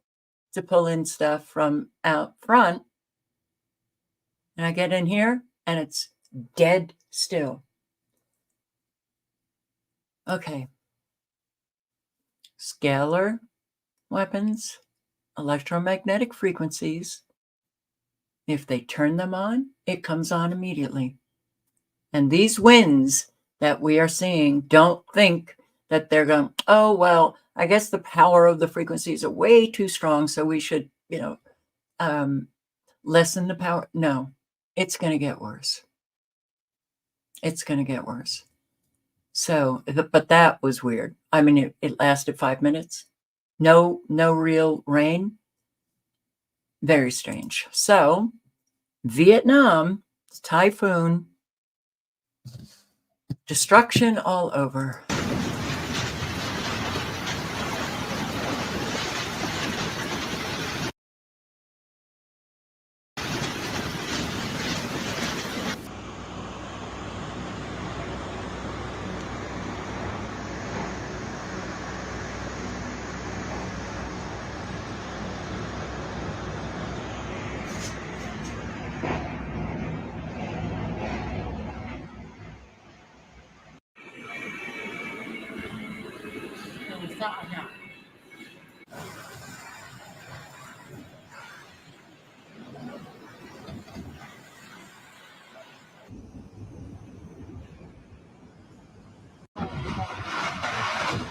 to pull in stuff from out front. And I get in here and it's dead still. Okay. Scalar weapons, electromagnetic frequencies. If they turn them on, it comes on immediately. And these winds that we are seeing, don't think that they're going, oh, well, I guess the power of the frequencies are way too strong, so we should, lessen the power. No, it's going to get worse. It's going to get worse. So, but that was weird. I mean, it lasted 5 minutes. No real rain. Very strange. So Vietnam, typhoon, destruction all over.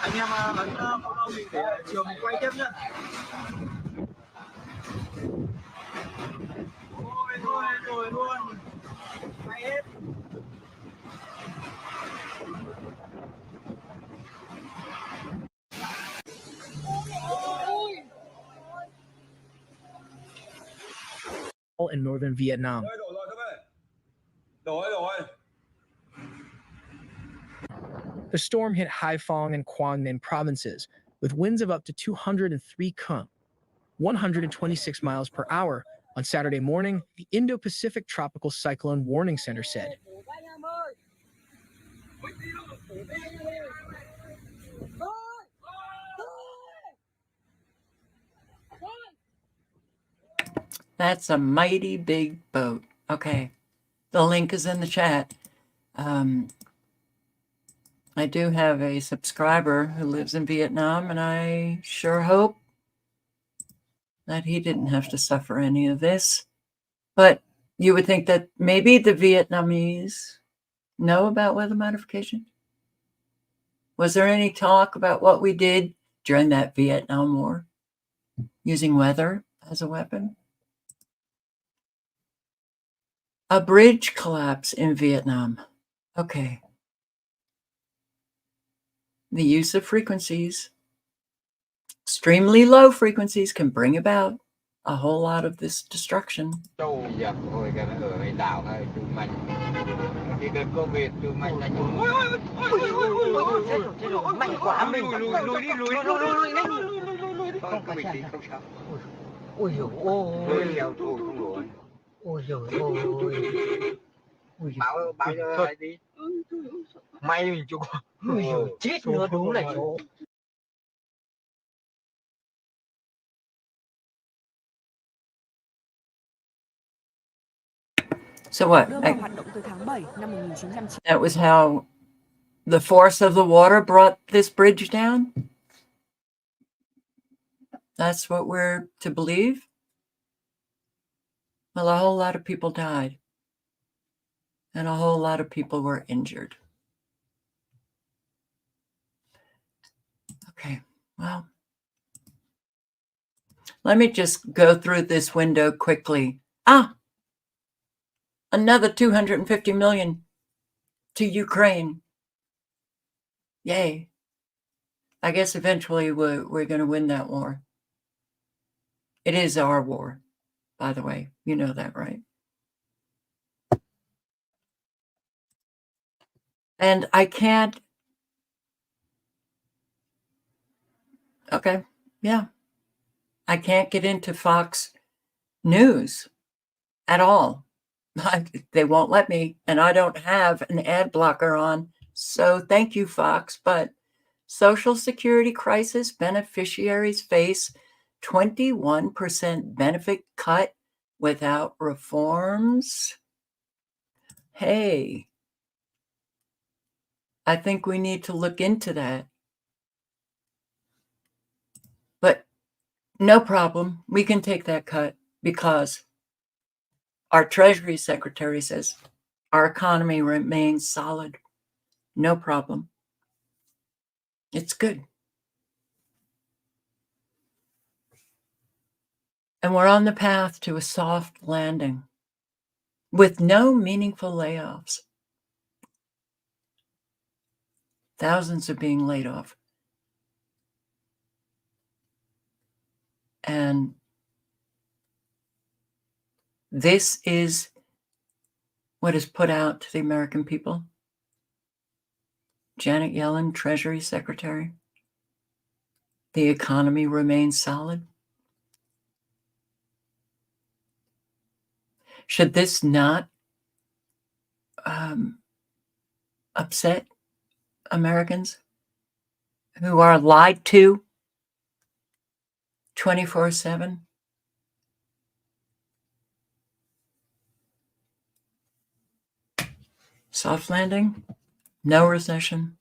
Anh em vẫn follow mình để chiều mình quay tiếp nhé. Thôi rồi luôn. Hay hết. In northern Vietnam. The storm hit Hai Phong and Quang Ninh provinces with winds of up to 203 km, 126 miles per hour. On Saturday morning, the Indo-Pacific Tropical Cyclone Warning Center said. That's a mighty big boat. Okay. The link is in the chat. I do have a subscriber who lives in Vietnam, and I sure hope that he didn't have to suffer any of this. But you would think that maybe the Vietnamese know about weather modification. Was there any talk about what we did during that Vietnam War, using weather as a weapon? A bridge collapse in Vietnam. Okay. The use of frequencies, extremely low frequencies, can bring about a whole lot of this destruction. Bảo cho lại đi. May mình chụp. Chết nữa đúng là chỗ. So what? That was how the force of the water brought this bridge down? That's what we're to believe? Well, a whole lot of people died. And a whole lot of people were injured. Okay, well, let me just go through this window quickly. Another 250 million to Ukraine. Yay. I guess eventually we're going to win that war. It is our war, by the way. You know that, right? And I can't. Okay, yeah. I can't get into Fox News at all. They won't let me, and I don't have an ad blocker on. So thank you, Fox. But Social Security crisis beneficiaries face 21% benefit cut without reforms. Hey, I think we need to look into that. But no problem. We can take that cut because our Treasury Secretary says our economy remains solid. No problem. It's good. And we're on the path to a soft landing with no meaningful layoffs. Thousands are being laid off. And this is what is put out to the American people. Janet Yellen, Treasury Secretary. The economy remains solid. Should this not upset Americans who are lied to 24/7? Soft landing, no recession,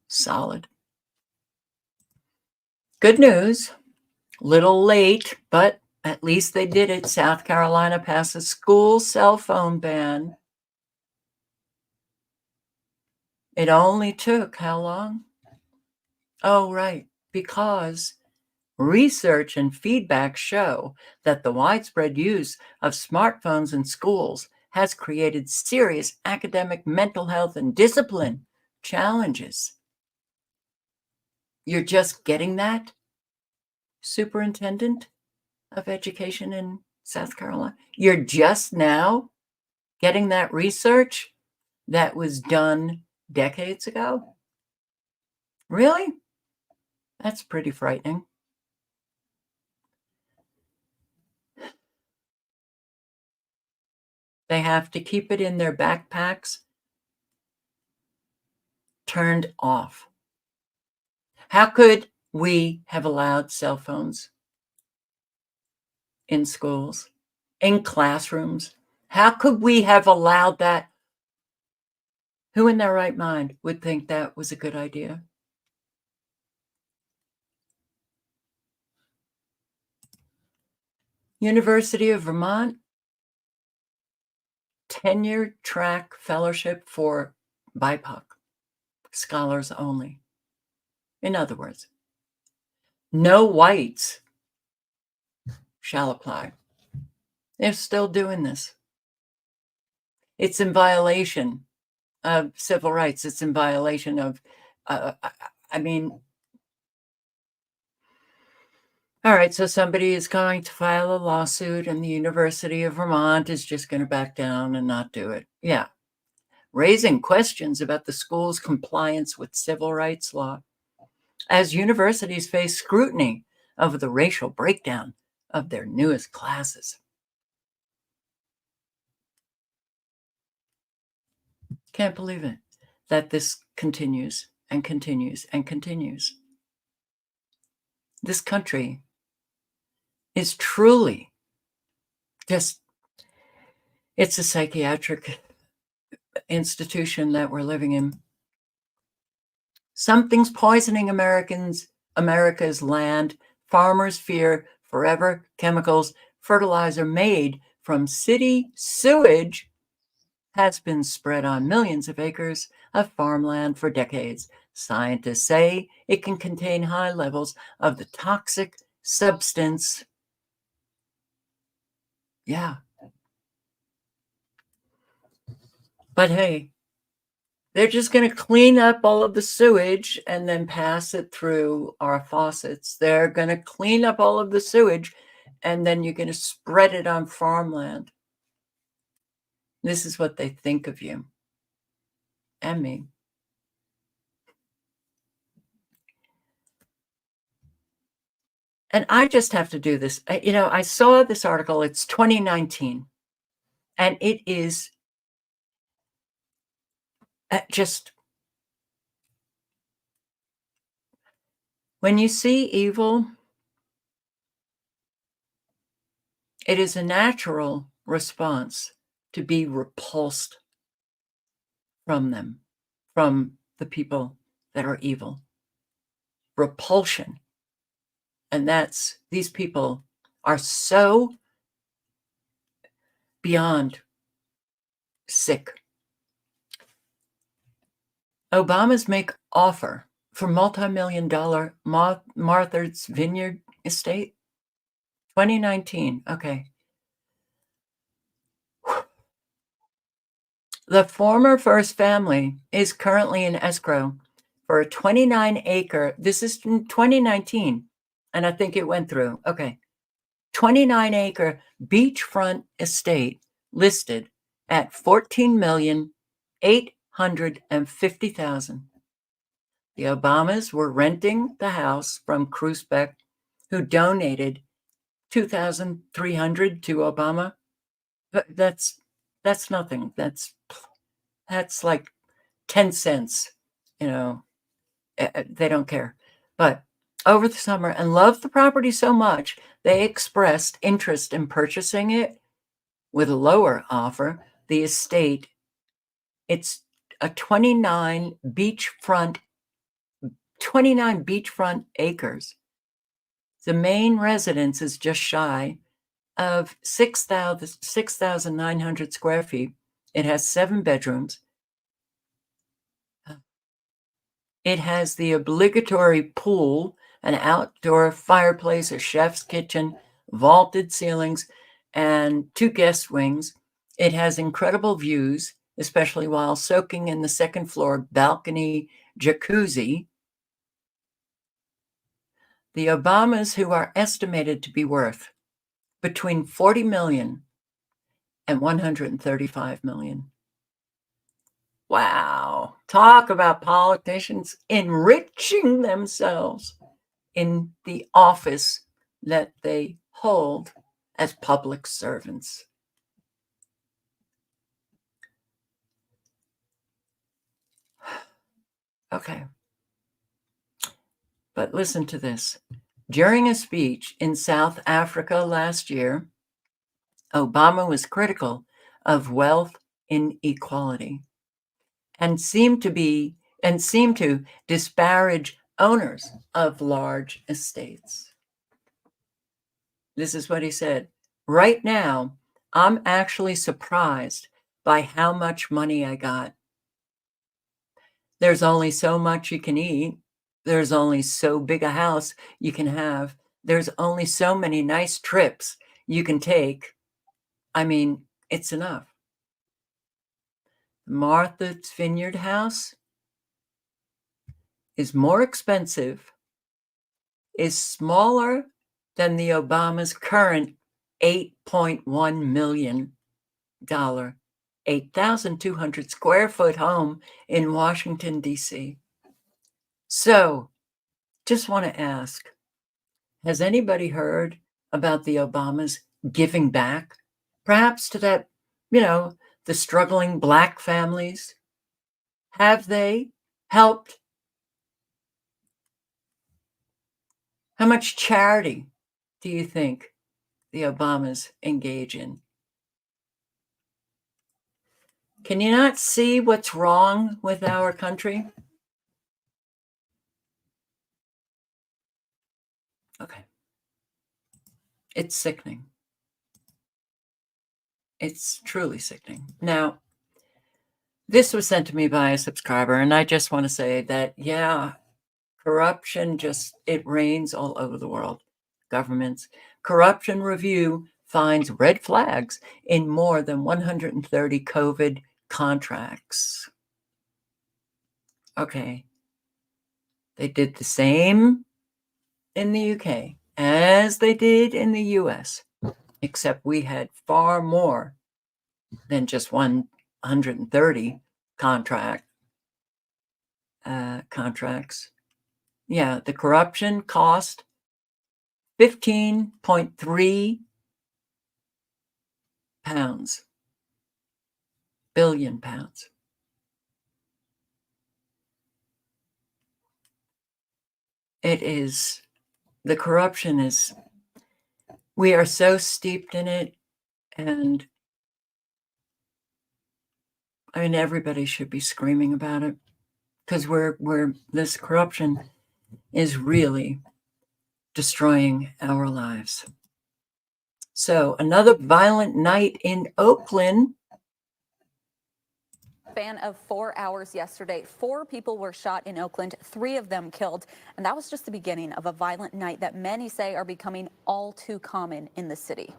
solid. Good news, little late, but at least they did it. South Carolina passed a school cell phone ban. It only took how long? Oh, right, because research and feedback show that the widespread use of smartphones in schools has created serious academic, mental health, and discipline challenges. You're just getting that, Superintendent of Education in South Carolina? You're just now getting that research that was done decades ago? Really? That's pretty frightening. They have to keep it in their backpacks, turned off. How could we have allowed cell phones in schools, in classrooms? How could we have allowed that? Who in their right mind would think that was a good idea? University of Vermont, tenure track fellowship for BIPOC, scholars only. In other words, no whites shall apply. They're still doing this. It's in violation of civil rights. It's in violation of, I mean, all right, so somebody is going to file a lawsuit and the University of Vermont is just going to back down and not do it. Yeah. Raising questions about the school's compliance with civil rights law as universities face scrutiny of the racial breakdown of their newest classes. Can't believe it that this continues and continues and continues. This country is truly just, it's a psychiatric institution that we're living in. Something's poisoning America's land. Farmers fear forever chemicals. Fertilizer made from city sewage has been spread on millions of acres of farmland for decades. Scientists say it can contain high levels of the toxic substance. Yeah. But hey, they're just going to clean up all of the sewage and then pass it through our faucets. They're going to clean up all of the sewage and then you're going to spread it on farmland. This is what they think of you and me. And I just have to do this. I saw this article. It's 2019. And it is just, when you see evil, it is a natural response to be repulsed from them, from the people that are evil. Repulsion. And these people are so beyond sick. Obama's make offer for multi-million-dollar Martha's Vineyard estate. 2019. Okay. The former first family is currently in escrow for a 29-acre, this is in 2019, and I think it went through. Okay. 29-acre beachfront estate listed at $14,850,000. The Obamas were renting the house from Krusbeck, who donated $2,300 to Obama. But that's nothing. That's like 10 cents. They don't care. But over the summer, and loved the property so much, they expressed interest in purchasing it with a lower offer. The estate, it's a 29 beachfront acres. The main residence is just shy of 6,900 square feet. It has 7 bedrooms. It has the obligatory pool, an outdoor fireplace, a chef's kitchen, vaulted ceilings, and 2 guest wings. It has incredible views, especially while soaking in the second floor balcony jacuzzi. The Obamas, who are estimated to be worth between $40 million and $135 million. Wow. Talk about politicians enriching themselves in the office that they hold as public servants. Okay. But listen to this. During a speech in South Africa last year, Obama was critical of wealth inequality and seemed to disparage owners of large estates. This is what he said. Right now, I'm actually surprised by how much money I got. There's only so much you can eat. There's only so big a house you can have. There's only so many nice trips you can take. I mean, it's enough. Martha's Vineyard house is more expensive, is smaller than the Obama's current $8.1 million, 8,200 square foot home in Washington, D.C. So, just want to ask, has anybody heard about the Obamas giving back, perhaps to that, the struggling Black families? Have they helped? How much charity do you think the Obamas engage in? Can you not see what's wrong with our country? Okay. It's sickening. It's truly sickening. Now, this was sent to me by a subscriber, and I just want to say that, yeah, corruption it reigns all over the world. Governments. Corruption Review finds red flags in more than 130 COVID contracts. Okay. They did the same in the UK as they did in the US, except we had far more than just 130 contracts. Yeah, the corruption cost 15.3 billion pounds. The corruption is, we are so steeped in it, and I mean, everybody should be screaming about it, because this corruption is really destroying our lives. So, another violent night in Oakland. Span of 4 hours yesterday, 4 people were shot in Oakland, 3 of them killed, and that was just the beginning of a violent night that many say are becoming all too common in the city.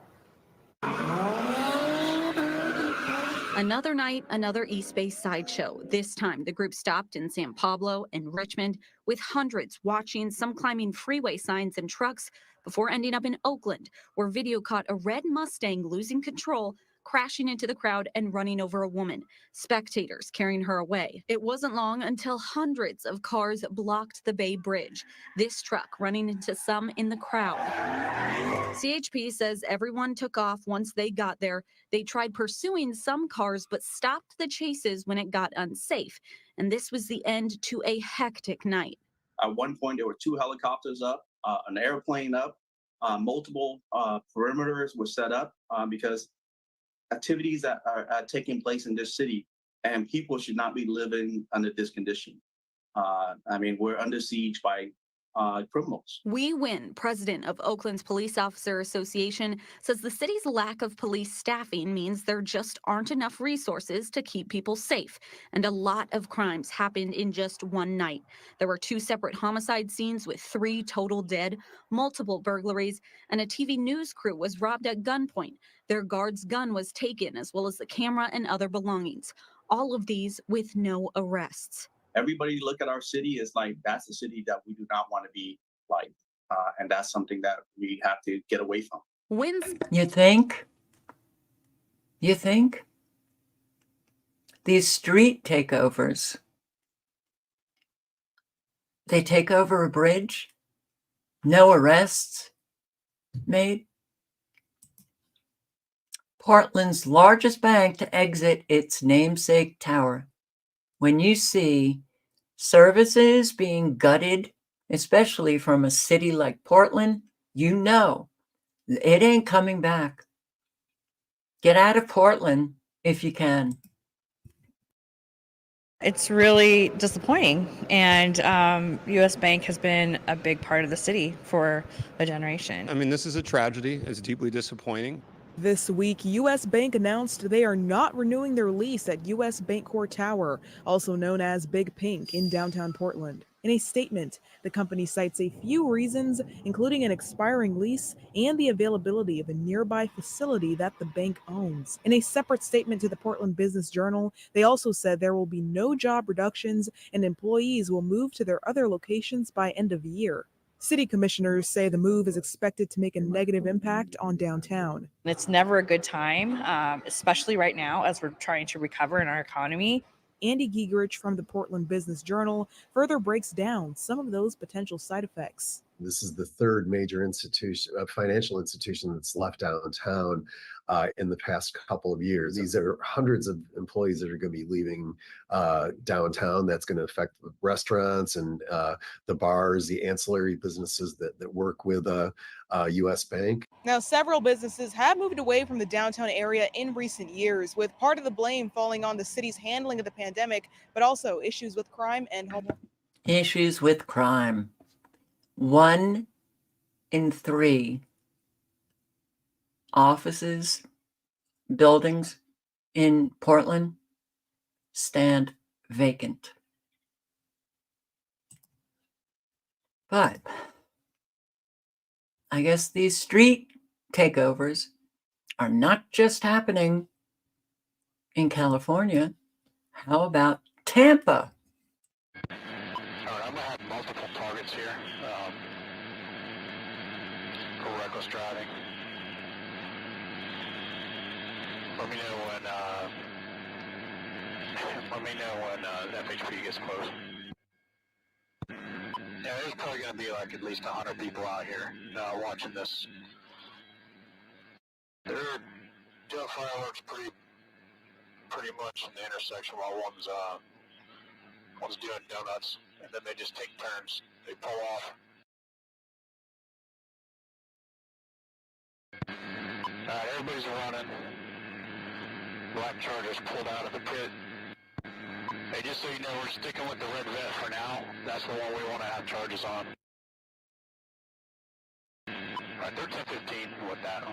Another night, another East Bay sideshow. This time, the group stopped in San Pablo and Richmond, with hundreds watching, some climbing freeway signs and trucks, before ending up in Oakland, where video caught a red Mustang losing control, crashing into the crowd and running over a woman, spectators carrying her away. It wasn't long until hundreds of cars blocked the Bay Bridge, this truck running into some in the crowd. CHP says everyone took off once they got there. They tried pursuing some cars but stopped the chases when it got unsafe. And this was the end to a hectic night. At one point, there were 2 helicopters up, an airplane up, multiple perimeters were set up because activities that are taking place in this city, and people should not be living under this condition. I mean, we're under siege by criminals. Wee Win, president of Oakland's Police Officer Association, says the city's lack of police staffing means there just aren't enough resources to keep people safe. And a lot of crimes happened in just one night. There were 2 separate homicide scenes with 3 total dead, multiple burglaries, and a TV news crew was robbed at gunpoint. Their guard's gun was taken, as well as the camera and other belongings. All of these with no arrests. Everybody look at our city as like, that's a city that we do not want to be like. And that's something that we have to get away from. Wins. You think? You think? These street takeovers, they take over a bridge, no arrests made. Portland's largest bank to exit its namesake tower. When you see services being gutted, especially from a city like Portland, you know it ain't coming back. Get out of Portland if you can. It's really disappointing, and U.S. Bank has been a big part of the city for a generation. I mean, this is a tragedy. It's deeply disappointing. This week, U.S. Bank announced they are not renewing their lease at U.S. Bancorp Tower, also known as Big Pink, in downtown Portland. In a statement, the company cites a few reasons, including an expiring lease and the availability of a nearby facility that the bank owns. In a separate statement to the Portland Business Journal, they also said there will be no job reductions and employees will move to their other locations by end of year. City commissioners say the move is expected to make a negative impact on downtown. It's never a good time, especially right now as we're trying to recover in our economy. Andy Giegerich from the Portland Business Journal further breaks down some of those potential side effects. This is the third major institution, financial institution that's left downtown in the past couple of years. These are hundreds of employees that are going to be leaving downtown. That's going to affect the restaurants and the bars, the ancillary businesses that work with U.S. Bank. Now, several businesses have moved away from the downtown area in recent years, with part of the blame falling on the city's handling of the pandemic, but also issues with crime and home. Issues with crime. 1 in 3 offices, buildings in Portland stand vacant. But I guess these street takeovers are not just happening in California. How about Tampa? All right, I'm gonna have multiple targets here for reckless driving. Let me know when FHP gets close. Yeah, there's probably gonna be like at least 100 people out here watching this. They're doing fireworks pretty much in the intersection while one's doing donuts, and then they just take turns. They pull off. Alright, everybody's running. Black Chargers pulled out of the pit. Hey, just so you know, we're sticking with the red vet for now. That's the one we want to have charges on. Alright, they're 10-15 with that.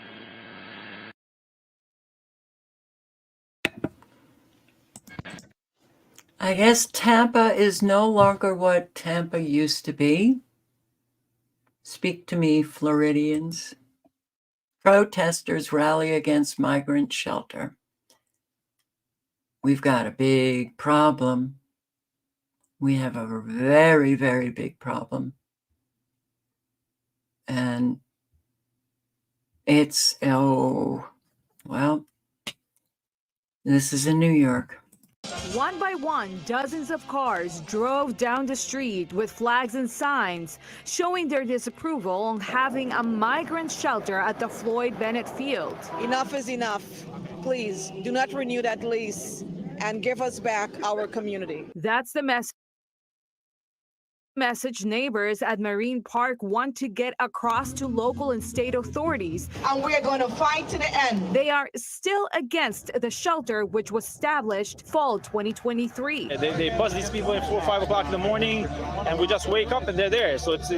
I guess Tampa is no longer what Tampa used to be. Speak to me, Floridians. Protesters rally against migrant shelter. we've got a big problem. We have a very, very big problem. And it's, oh, well, this is in New York. One by one, dozens of cars drove down the street with flags and signs showing their disapproval on having a migrant shelter at the Floyd Bennett Field. Enough is enough. Please do not renew that lease and give us back our community. That's the message neighbors at Marine Park want to get across to local and state authorities. And we are going to fight to the end. They are still against the shelter, which was established fall 2023. They buzz these people at 4 or 5 o'clock in the morning, and we just wake up and they're there. So it's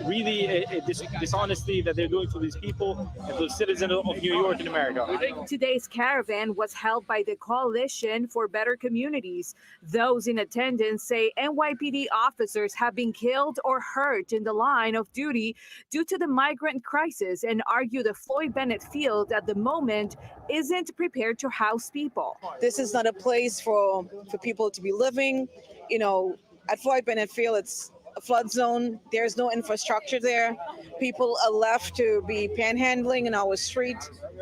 really a dishonesty that they're doing to these people and to the citizens of New York and America. Today's caravan was held by the Coalition for Better Communities. Those in attendance say NYPD officers have been killed or hurt in the line of duty due to the migrant crisis and argue the Floyd Bennett Field at the moment isn't prepared to house people. This is not a place for people to be living. You know, at Floyd Bennett Field, it's a flood zone. There's no infrastructure there. People are left to be panhandling in our street.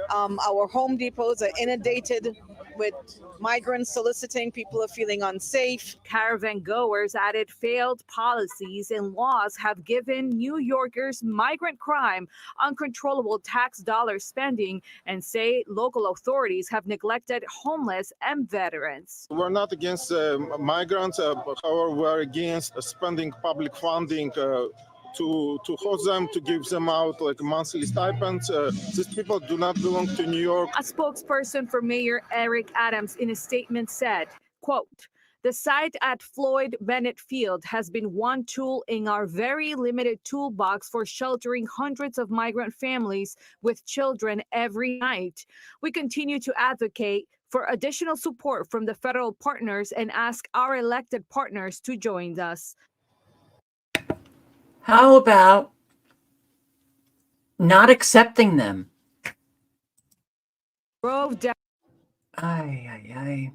Our Home Depots are inundated with migrants soliciting. People are feeling unsafe. Caravan goers added failed policies and laws have given New Yorkers migrant crime, uncontrollable tax dollar spending, and say local authorities have neglected homeless and veterans. We're not against migrants, however, we're against spending public funding to host them, to give them out like monthly stipends. These people do not belong to New York. A spokesperson for Mayor Eric Adams in a statement said, quote, "The site at Floyd Bennett Field has been one tool in our very limited toolbox for sheltering hundreds of migrant families with children every night. We continue to advocate for additional support from the federal partners and ask our elected partners to join us." How about not accepting them? Drove down. Ay.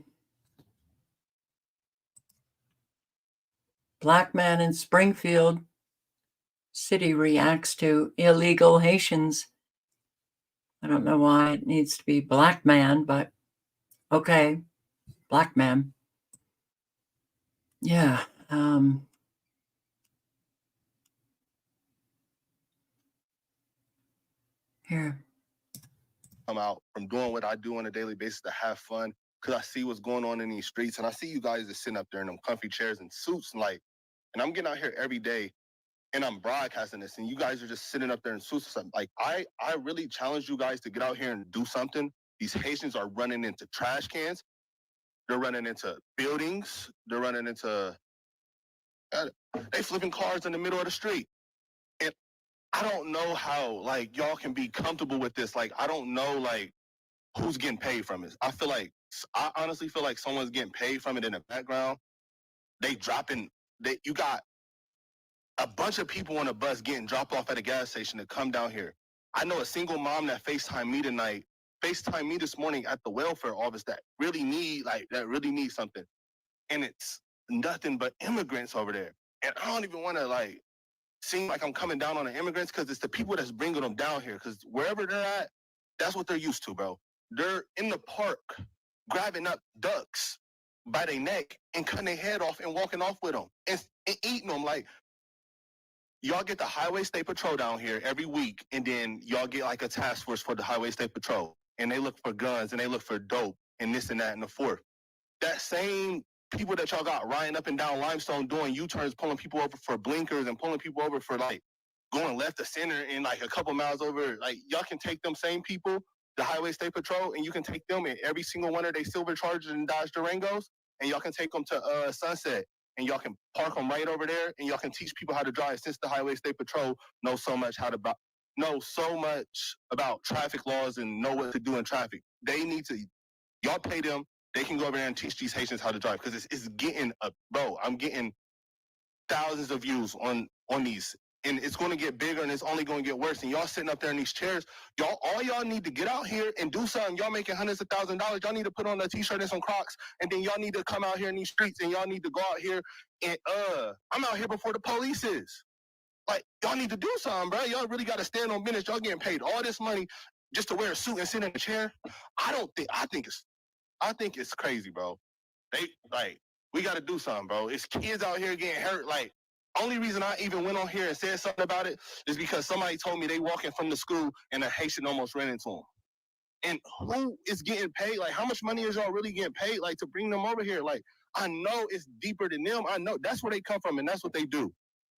Black man in Springfield city reacts to illegal Haitians. I don't know why it needs to be black man, but okay, black man. Yeah. Here. I'm out from doing what I do on a daily basis to have fun because I see what's going on in these streets, and I see you guys just sitting up there in them comfy chairs and suits, and I'm getting out here every day and I'm broadcasting this, and you guys are just sitting up there in suits or something. Like, I really challenge you guys to get out here and do something. These Haitians are running into trash cans. They're running into buildings. They're running into, they flipping cars in the middle of the street. And I don't know how, like, y'all can be comfortable with this. Like, I don't know, like, who's getting paid from it. I honestly feel like someone's getting paid from it in the background. You got a bunch of people on a bus getting dropped off at a gas station to come down here. I know a single mom that FaceTimed me this morning at the welfare office that really need something. And it's nothing but immigrants over there. And I don't even want to, seem like I'm coming down on the immigrants because it's the people that's bringing them down here. Because wherever they're at, that's what they're used to, bro. They're in the park grabbing up ducks by their neck and cutting their head off and walking off with them and eating them. Like, y'all get the Highway State Patrol down here every week, and then y'all get like a task force for the Highway State Patrol, and they look for guns and they look for dope and this and that and the fourth. That same people that y'all got riding up and down Limestone doing U-turns, pulling people over for blinkers and pulling people over for going left to center and a couple miles over. Y'all can take them same people, the Highway State Patrol, and you can take them in every single one of their silver Chargers and Dodge Durangos, and y'all can take them to Sunset, and y'all can park them right over there, and y'all can teach people how to drive, since the Highway State Patrol knows so much about traffic laws and know what to do in traffic. They need to, y'all pay them. They can go over there and teach these Haitians how to drive, because it's getting I'm getting thousands of views on these and it's going to get bigger and it's only going to get worse. And y'all sitting up there in these chairs, all y'all need to get out here and do something. Y'all making hundreds of thousands of dollars. Y'all need to put on a t-shirt and some Crocs, and then y'all need to come out here in these streets, and y'all need to go out here and I'm out here before the police is. Like, y'all need to do something, bro. Y'all really got to stand on business. Y'all getting paid all this money just to wear a suit and sit in a chair. I think it's crazy, bro. We got to do something, bro. It's kids out here getting hurt. Like, only reason I even went on here and said something about it is because somebody told me they walking from the school and a Haitian almost ran into them. And who is getting paid? Like, how much money is y'all really getting paid, like, to bring them over here? Like, I know it's deeper than them. I know that's where they come from, and that's what they do.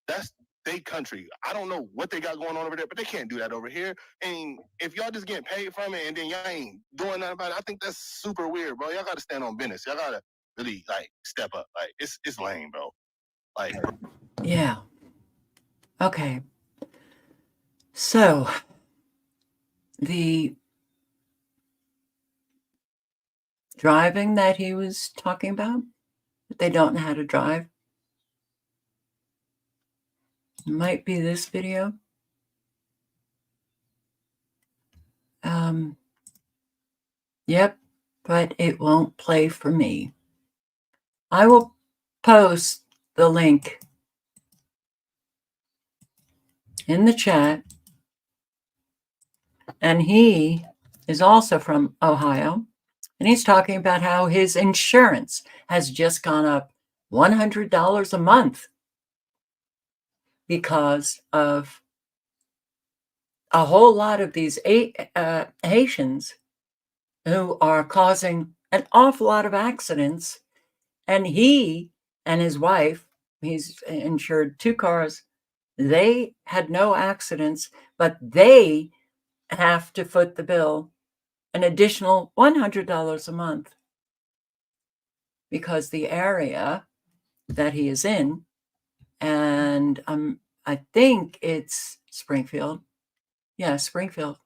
That's their country. I don't know what they got going on over there, but they can't do that over here. And if y'all just getting paid from it and then y'all ain't doing nothing about it, I think that's super weird, bro. Y'all got to stand on business. Y'all got to really, like, step up. Like, it's lame, bro. Like, Yeah. Okay. So the driving that he was talking about, that they don't know how to drive, might be this video. Yep, but it won't play for me. I will post the link in the chat. And he is also from Ohio. And he's talking about how his insurance has just gone up $100 a month because of a whole lot of these Haitians who are causing an awful lot of accidents. And he and his wife, he's insured 2 cars, they had no accidents, but they have to foot the bill an additional $100 a month because the area that he is in, and I think it's Springfield. Yeah, Springfield.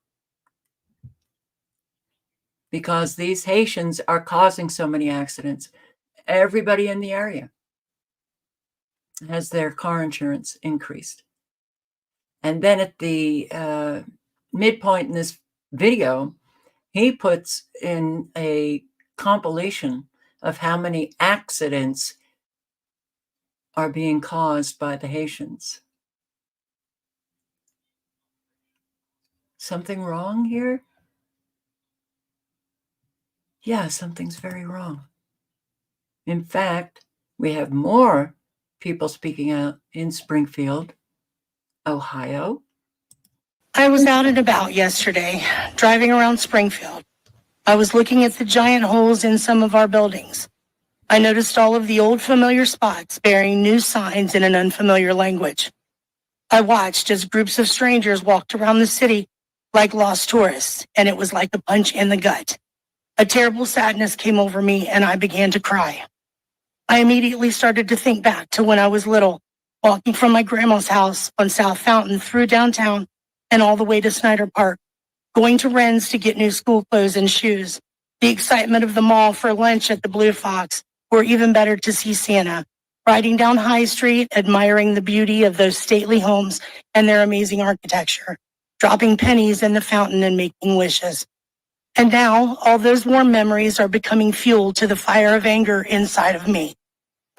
Because these Haitians are causing so many accidents. Everybody in the area has their car insurance increased. And then at the midpoint in this video, he puts in a compilation of how many accidents are being caused by the Haitians. Something wrong here? Yeah, something's very wrong. In fact, we have more people speaking out in Springfield, Ohio. I was out and about yesterday, driving around Springfield. I was looking at the giant holes in some of our buildings. I noticed all of the old familiar spots bearing new signs in an unfamiliar language. I watched as groups of strangers walked around the city like lost tourists, and it was like a punch in the gut. A terrible sadness came over me, and I began to cry. I immediately started to think back to when I was little, walking from my grandma's house on South Fountain through downtown and all the way to Snyder Park, going to Wren's to get new school clothes and shoes, the excitement of the mall for lunch at the Blue Fox, or even better to see Santa, riding down High Street, admiring the beauty of those stately homes and their amazing architecture, dropping pennies in the fountain and making wishes. And now all those warm memories are becoming fuel to the fire of anger inside of me.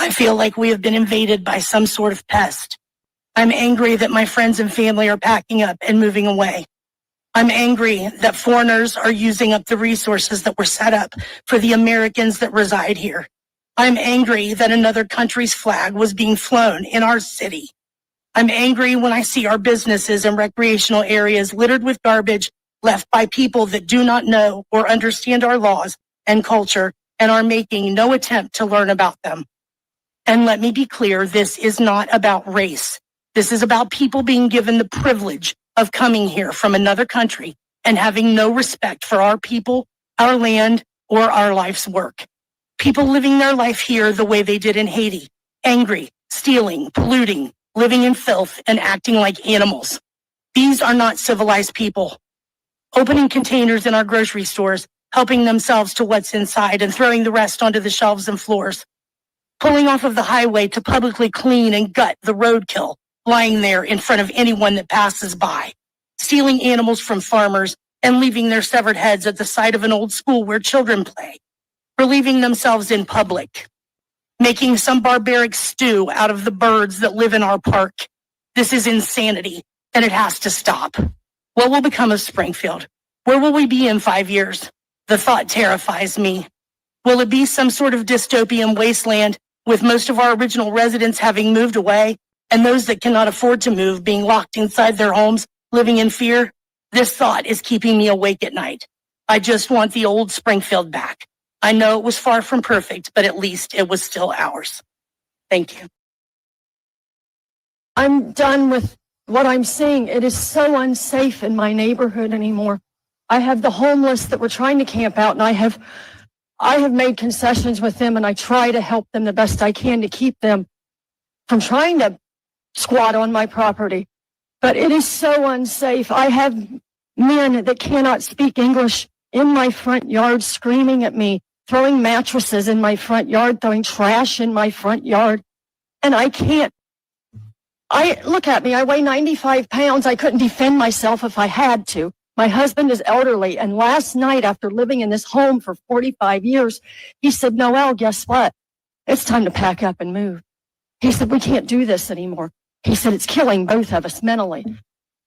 I feel like we have been invaded by some sort of pest. I'm angry that my friends and family are packing up and moving away. I'm angry that foreigners are using up the resources that were set up for the Americans that reside here. I'm angry that another country's flag was being flown in our city. I'm angry when I see our businesses and recreational areas littered with garbage left by people that do not know or understand our laws and culture and are making no attempt to learn about them. And let me be clear, this is not about race. This is about people being given the privilege of coming here from another country and having no respect for our people, our land, or our life's work. People living their life here the way they did in Haiti, angry, stealing, polluting, living in filth, and acting like animals. These are not civilized people. Opening containers in our grocery stores, helping themselves to what's inside and throwing the rest onto the shelves and floors. Pulling off of the highway to publicly clean and gut the roadkill lying there in front of anyone that passes by, stealing animals from farmers and leaving their severed heads at the side of an old school where children play, relieving themselves in public, making some barbaric stew out of the birds that live in our park. This is insanity, and it has to stop. What will become of Springfield? Where will we be in 5 years? The thought terrifies me. Will it be some sort of dystopian wasteland with most of our original residents having moved away and those that cannot afford to move being locked inside their homes, living in fear? This thought is keeping me awake at night. I just want the old Springfield back. I know it was far from perfect, but at least it was still ours. Thank you. I'm done with what I'm seeing. It is so unsafe in my neighborhood anymore. I have the homeless that were trying to camp out, and I have made concessions with them, and I try to help them the best I can to keep them from trying to squat on my property. But it is so unsafe. I have men that cannot speak English in my front yard screaming at me, throwing mattresses in my front yard, throwing trash in my front yard. And I can't. Look at me. I weigh 95 pounds. I couldn't defend myself if I had to. My husband is elderly. And last night, after living in this home for 45 years, he said, Noelle, guess what? It's time to pack up and move. He said, we can't do this anymore. He said, it's killing both of us mentally.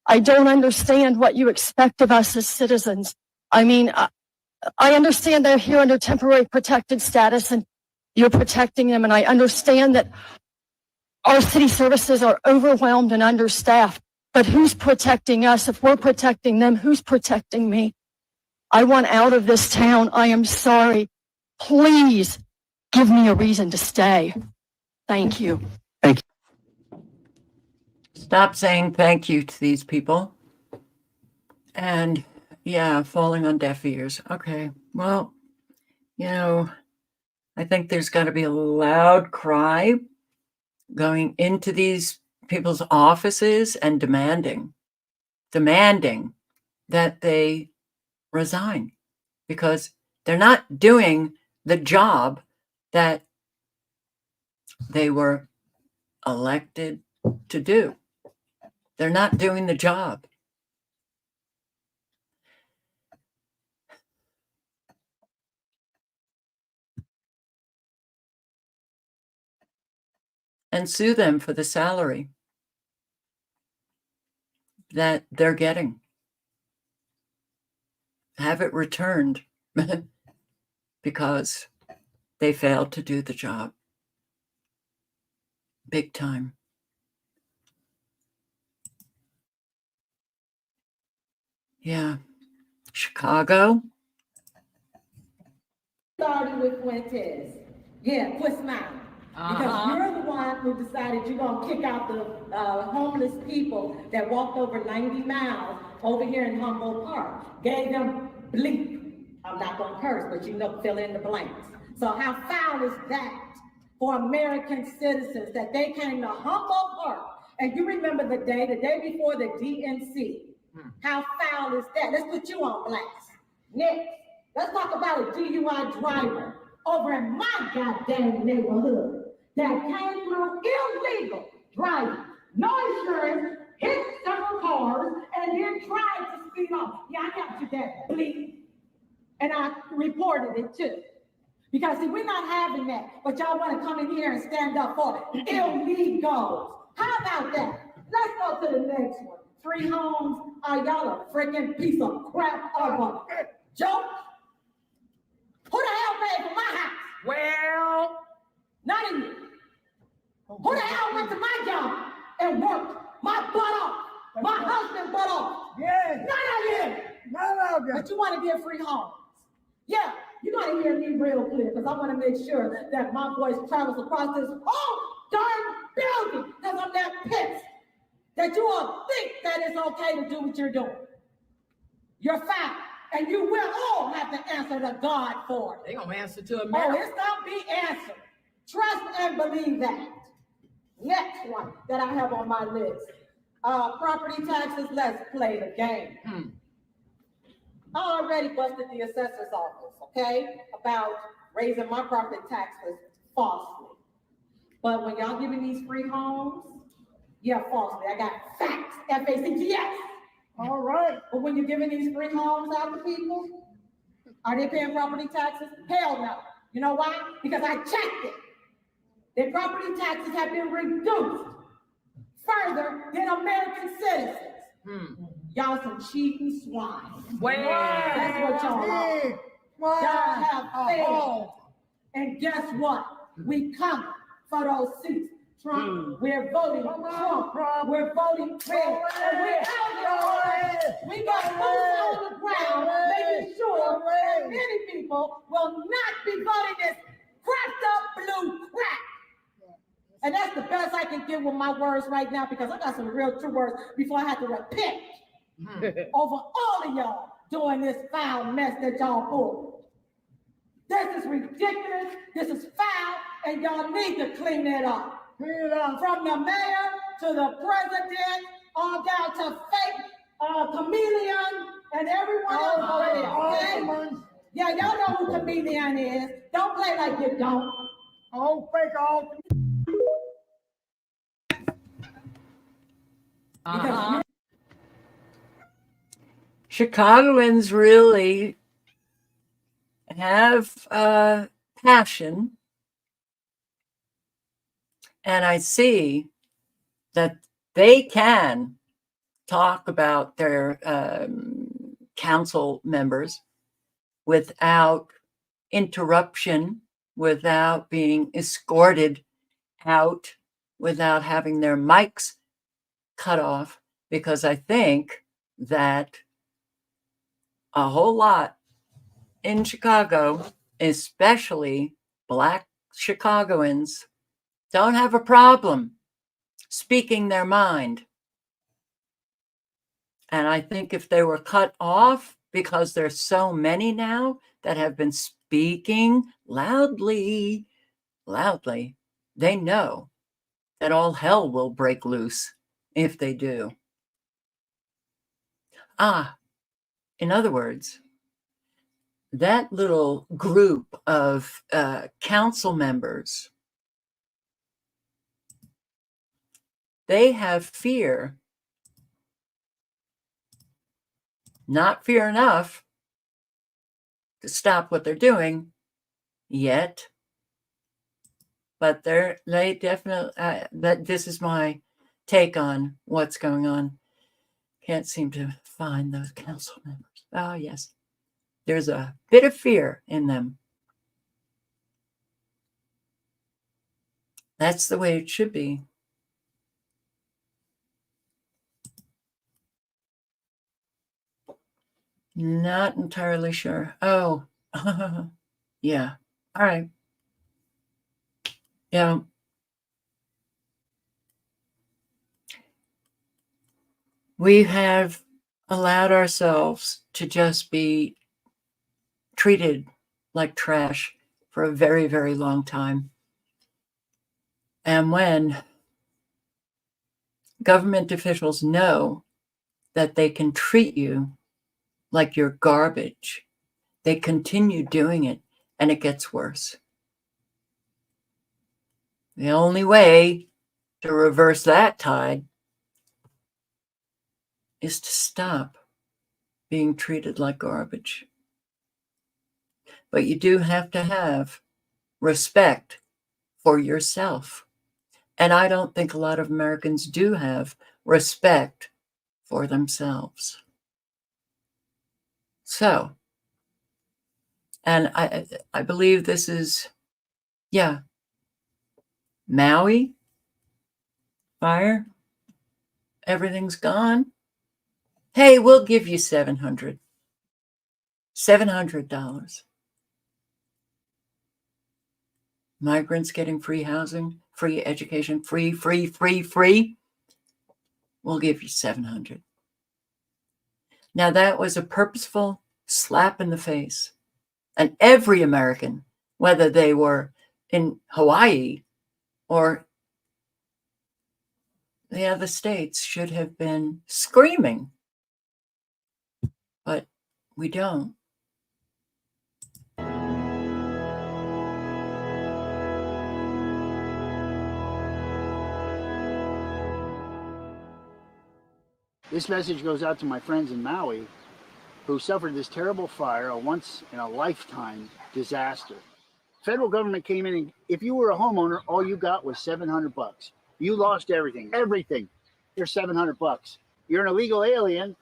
I don't understand what you expect of us as citizens. I mean, I understand they're here under temporary protected status and you're protecting them. And I understand that our city services are overwhelmed and understaffed. But who's protecting us? If we're protecting them, who's protecting me? I want out of this town. I am sorry. Please give me a reason to stay. Thank you. Thank you. Stop saying thank you to these people. And yeah, falling on deaf ears. Okay, well, I think there's got to be a loud cry going into these people's offices and demanding that they resign because they're not doing the job that they were elected to do. They're not doing the job. And sue them for the salary that they're getting. Have it returned because they failed to do the job. Big time. Yeah. Chicago. Starting with Fuentes. Yeah, quit smiling. Because you're the one who decided you're going to kick out the homeless people that walked over 90 miles over here in Humboldt Park. Gave them bleep. I'm not going to curse, but fill in the blanks. So how foul is that for American citizens that they came to Humboldt Park? And you remember the day before the DNC. How foul is that? Let's put you on blast. Next, let's talk about a DUI driver over in my goddamn neighborhood that came through illegal driving, no insurance, hit several cars, and then tried to speed off. Yeah, I captured that bleep, and I reported it too. Because see, we're not having that, but y'all want to come in here and stand up for illegals. How about that? Let's go to the next one. 3 homes. Are y'all a freaking piece of crap of a joke? Who the hell paid for my house? Well, none of you. Who the hell went to my job and worked my butt off? My husband butt off? Yes. None of you. None of you. But you want to get free homes. Yeah, you got to hear me real clear because I want to make sure that my voice travels across this whole darn building because I'm that pissed that you all think that it's okay to do what you're doing. You're foul. And you will all have to answer to God for it. They're going to answer to America. Oh, it's going to be answered. Trust and believe that. Next one that I have on my list. Property taxes, let's play the game. I already busted the assessor's office, okay, about raising my property taxes falsely. But when y'all giving these free homes, Yeah, falsely. I got facts. F-A-C-T-S. All right. But when you're giving these free homes out to people, are they paying property taxes? Hell no. You know why? Because I checked it. Their property taxes have been reduced further than American citizens. Y'all some cheating swine. That's what y'all are. Y'all have failed. And guess what? We come for those seats. Trump, we're voting Trump. We're voting red. And we're out here. We got boots on the ground, making sure that many people will not be voting this cracked up blue crap. And that's the best I can give with my words right now, because I got some real true words before I have to repent over all of y'all doing this foul mess that y'all pulled. This is ridiculous. This is foul, and y'all need to clean it up. From the mayor to the president, all down to fake Chameleon and everyone else over there. Okay? Yeah, y'all know who Chameleon is. Don't play like you don't. Oh, fake all. Chicagoans really have passion, and I see that they can talk about their council members without interruption, without being escorted out, without having their mics cut off, because I think that a whole lot in Chicago, especially Black Chicagoans, don't have a problem speaking their mind. And I think if they were cut off, because there's so many now that have been speaking loudly, they know that all hell will break loose if they do. In other words, that little group of council members, they have fear, not fear enough to stop what they're doing yet, but they definitely, that this is my take on what's going on. Can't seem to find those council members. Oh, yes. There's a bit of fear in them. That's the way it should be. Not entirely sure. Oh, yeah. All right. Yeah. We have allowed ourselves to just be treated like trash for a very, very long time. And when government officials know that they can treat you like you're garbage, they continue doing it, and it gets worse. The only way to reverse that tide is to stop being treated like garbage. But you do have to have respect for yourself. And I don't think a lot of Americans do have respect for themselves. So, and I believe this is, yeah, Maui, fire, everything's gone. Hey, we'll give you $700. Migrants getting free housing, free education, free. We'll give you $700. Now that was a purposeful slap in the face. And every American, whether they were in Hawaii or the other states, should have been screaming. But we don't. This message goes out to my friends in Maui who suffered this terrible fire, a once-in-a-lifetime disaster. Federal government came in, and if you were a homeowner, all you got was $700. You lost everything. Here's $700. You're an illegal alien,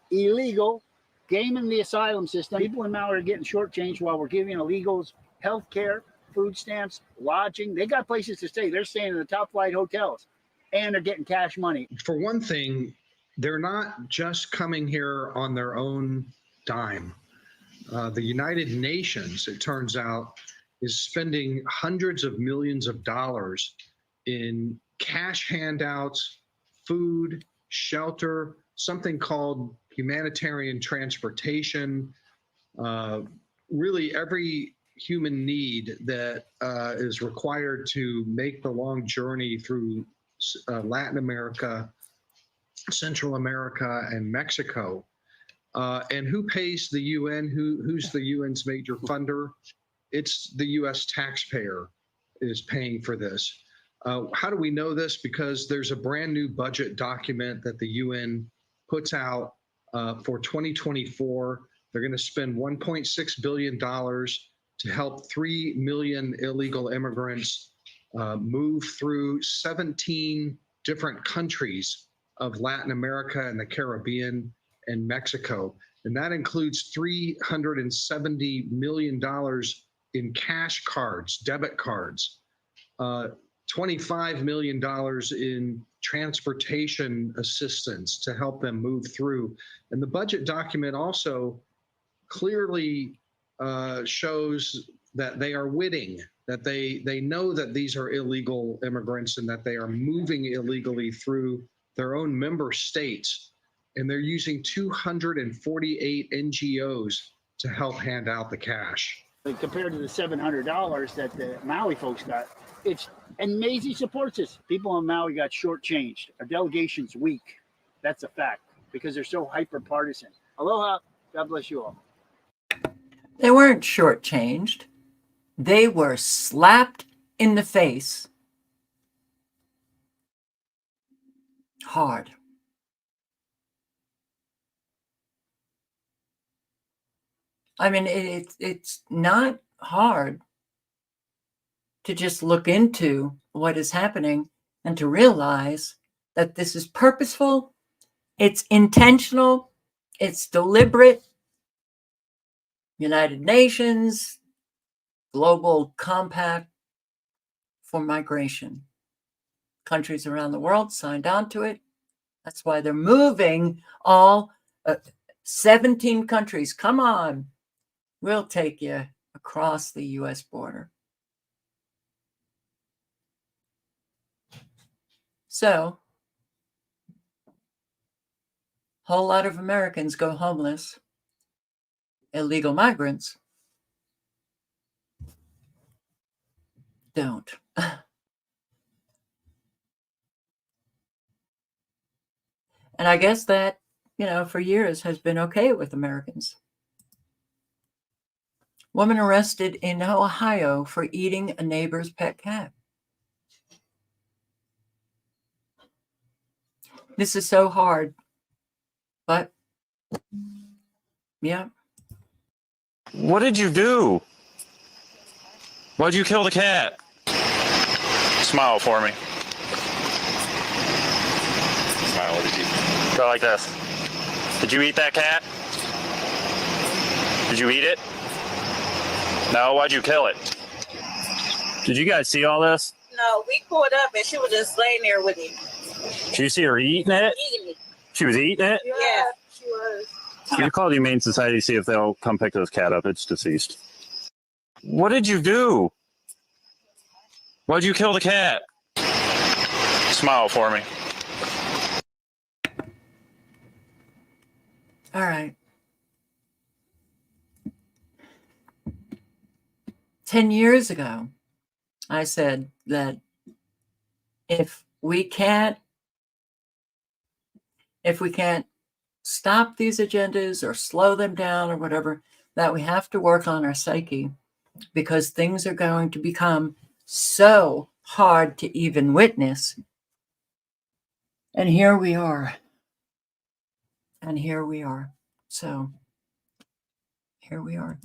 gaming the asylum system. People in Maui are getting shortchanged while we're giving illegals health care, food stamps, lodging. They got places to stay. They're staying in the top flight hotels, and they're getting cash money. For one thing, they're not just coming here on their own dime. The United Nations, it turns out, is spending hundreds of millions of dollars in cash handouts, food, shelter, something called humanitarian transportation, really every human need that is required to make the long journey through Latin America, Central America, and Mexico. And who pays the UN? Who's the UN's major funder? It's the US taxpayer is paying for this. How do we know this? Because there's a brand new budget document that the UN puts out for 2024. They're going to spend $1.6 billion to help 3 million illegal immigrants move through 17 different countries of Latin America and the Caribbean and Mexico. And that includes $370 million in cash cards, debit cards, $25 million in transportation assistance to help them move through. And the budget document also clearly shows that they are witting, that they know that these are illegal immigrants and that they are moving illegally through their own member states. And they're using 248 NGOs to help hand out the cash. Compared to the $700 that the Maui folks got, and Maisie supports this. People in Maui got shortchanged. Our delegation's weak. That's a fact because they're so hyper partisan. Aloha. God bless you all. They weren't shortchanged. They were slapped in the face hard. I mean, it's not hard to just look into what is happening and to realize that this is purposeful, it's intentional, it's deliberate. United Nations, Global Compact for Migration. Countries around the world signed on to it. That's why they're moving all 17 countries. Come on, we'll take you across the U.S. border. So, a whole lot of Americans go homeless. Illegal migrants don't. And I guess that, for years has been okay with Americans. Woman arrested in Ohio for eating a neighbor's pet cat. This is so hard, but yeah. What did you do? Why'd you kill the cat? Smile for me. Smile, what did you go like this? Did you eat that cat? Did you eat it? No, why'd you kill it? Did you guys see all this? No, we pulled up and she was just laying there with him. Did you see her eating it? Eating it. She was eating it? Yeah, she was. You call the Humane Society to see if they'll come pick this cat up. It's deceased. What did you do? Why'd you kill the cat? Smile for me. All right. 10 years ago, I said that if we can't stop these agendas or slow them down or whatever, that we have to work on our psyche because things are going to become so hard to even witness. And here we are. And here we are. So here we are.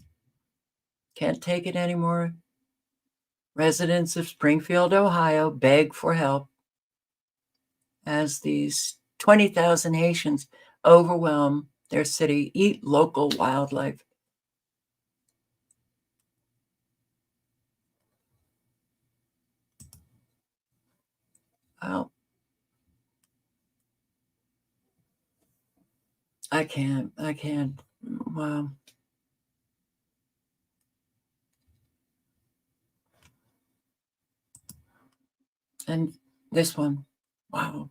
Can't take it anymore. Residents of Springfield, Ohio beg for help as these 20,000 Haitians overwhelm their city, eat local wildlife. Well, I can't. Wow. And this one, wow.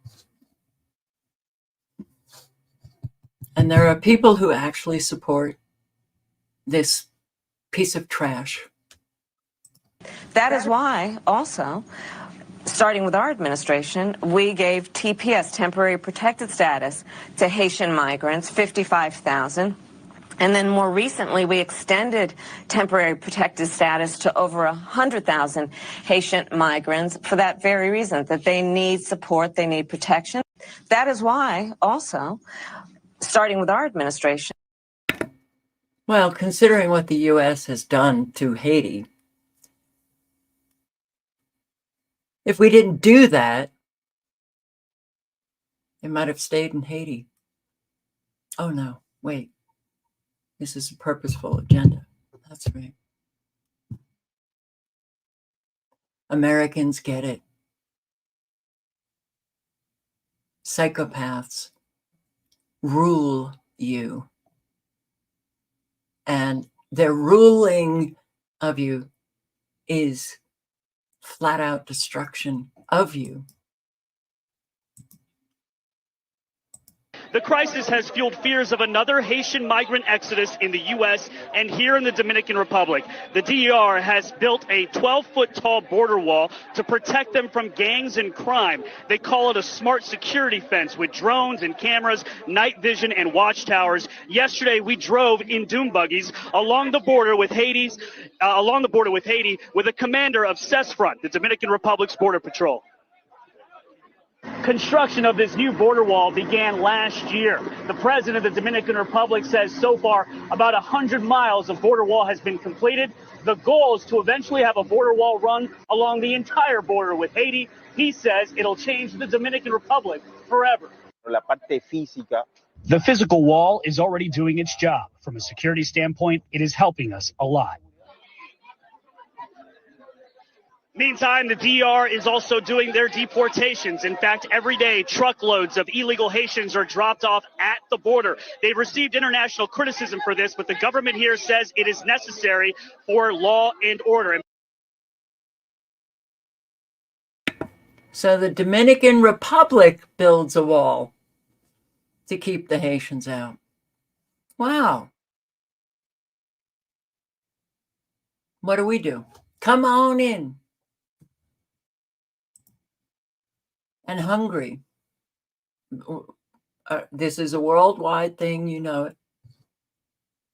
And there are people who actually support this piece of trash. That is why, also, starting with our administration, we gave TPS, temporary protected status, to Haitian migrants, 55,000. And then more recently, we extended temporary protected status to over 100,000 Haitian migrants for that very reason, that they need support, they need protection. That is why, also, starting with our administration. Well, considering what the U.S. has done to Haiti, if we didn't do that, it might have stayed in Haiti. Oh, no, wait. This is a purposeful agenda. That's right. Americans get it. Psychopaths rule you. And their ruling of you is flat out destruction of you. The crisis has fueled fears of another Haitian migrant exodus in the U.S. and here in the Dominican Republic. The DER has built a 12-foot tall border wall to protect them from gangs and crime. They call it a smart security fence with drones and cameras, night vision, and watchtowers. Yesterday, we drove in dune buggies along the border with Haiti, with a commander of CESFRONT, the Dominican Republic's Border Patrol. Construction of this new border wall began last year. The president of the Dominican Republic says so far about 100 miles of border wall has been completed. The goal is to eventually have a border wall run along the entire border with Haiti. He says it'll change the Dominican Republic forever. The physical wall is already doing its job. From a security standpoint, it is helping us a lot. Meantime, the DR is also doing their deportations. In fact, every day, truckloads of illegal Haitians are dropped off at the border. They've received international criticism for this, but the government here says it is necessary for law and order. So the Dominican Republic builds a wall to keep the Haitians out. Wow. What do we do? Come on in. And Hungary. This is a worldwide thing, you know it.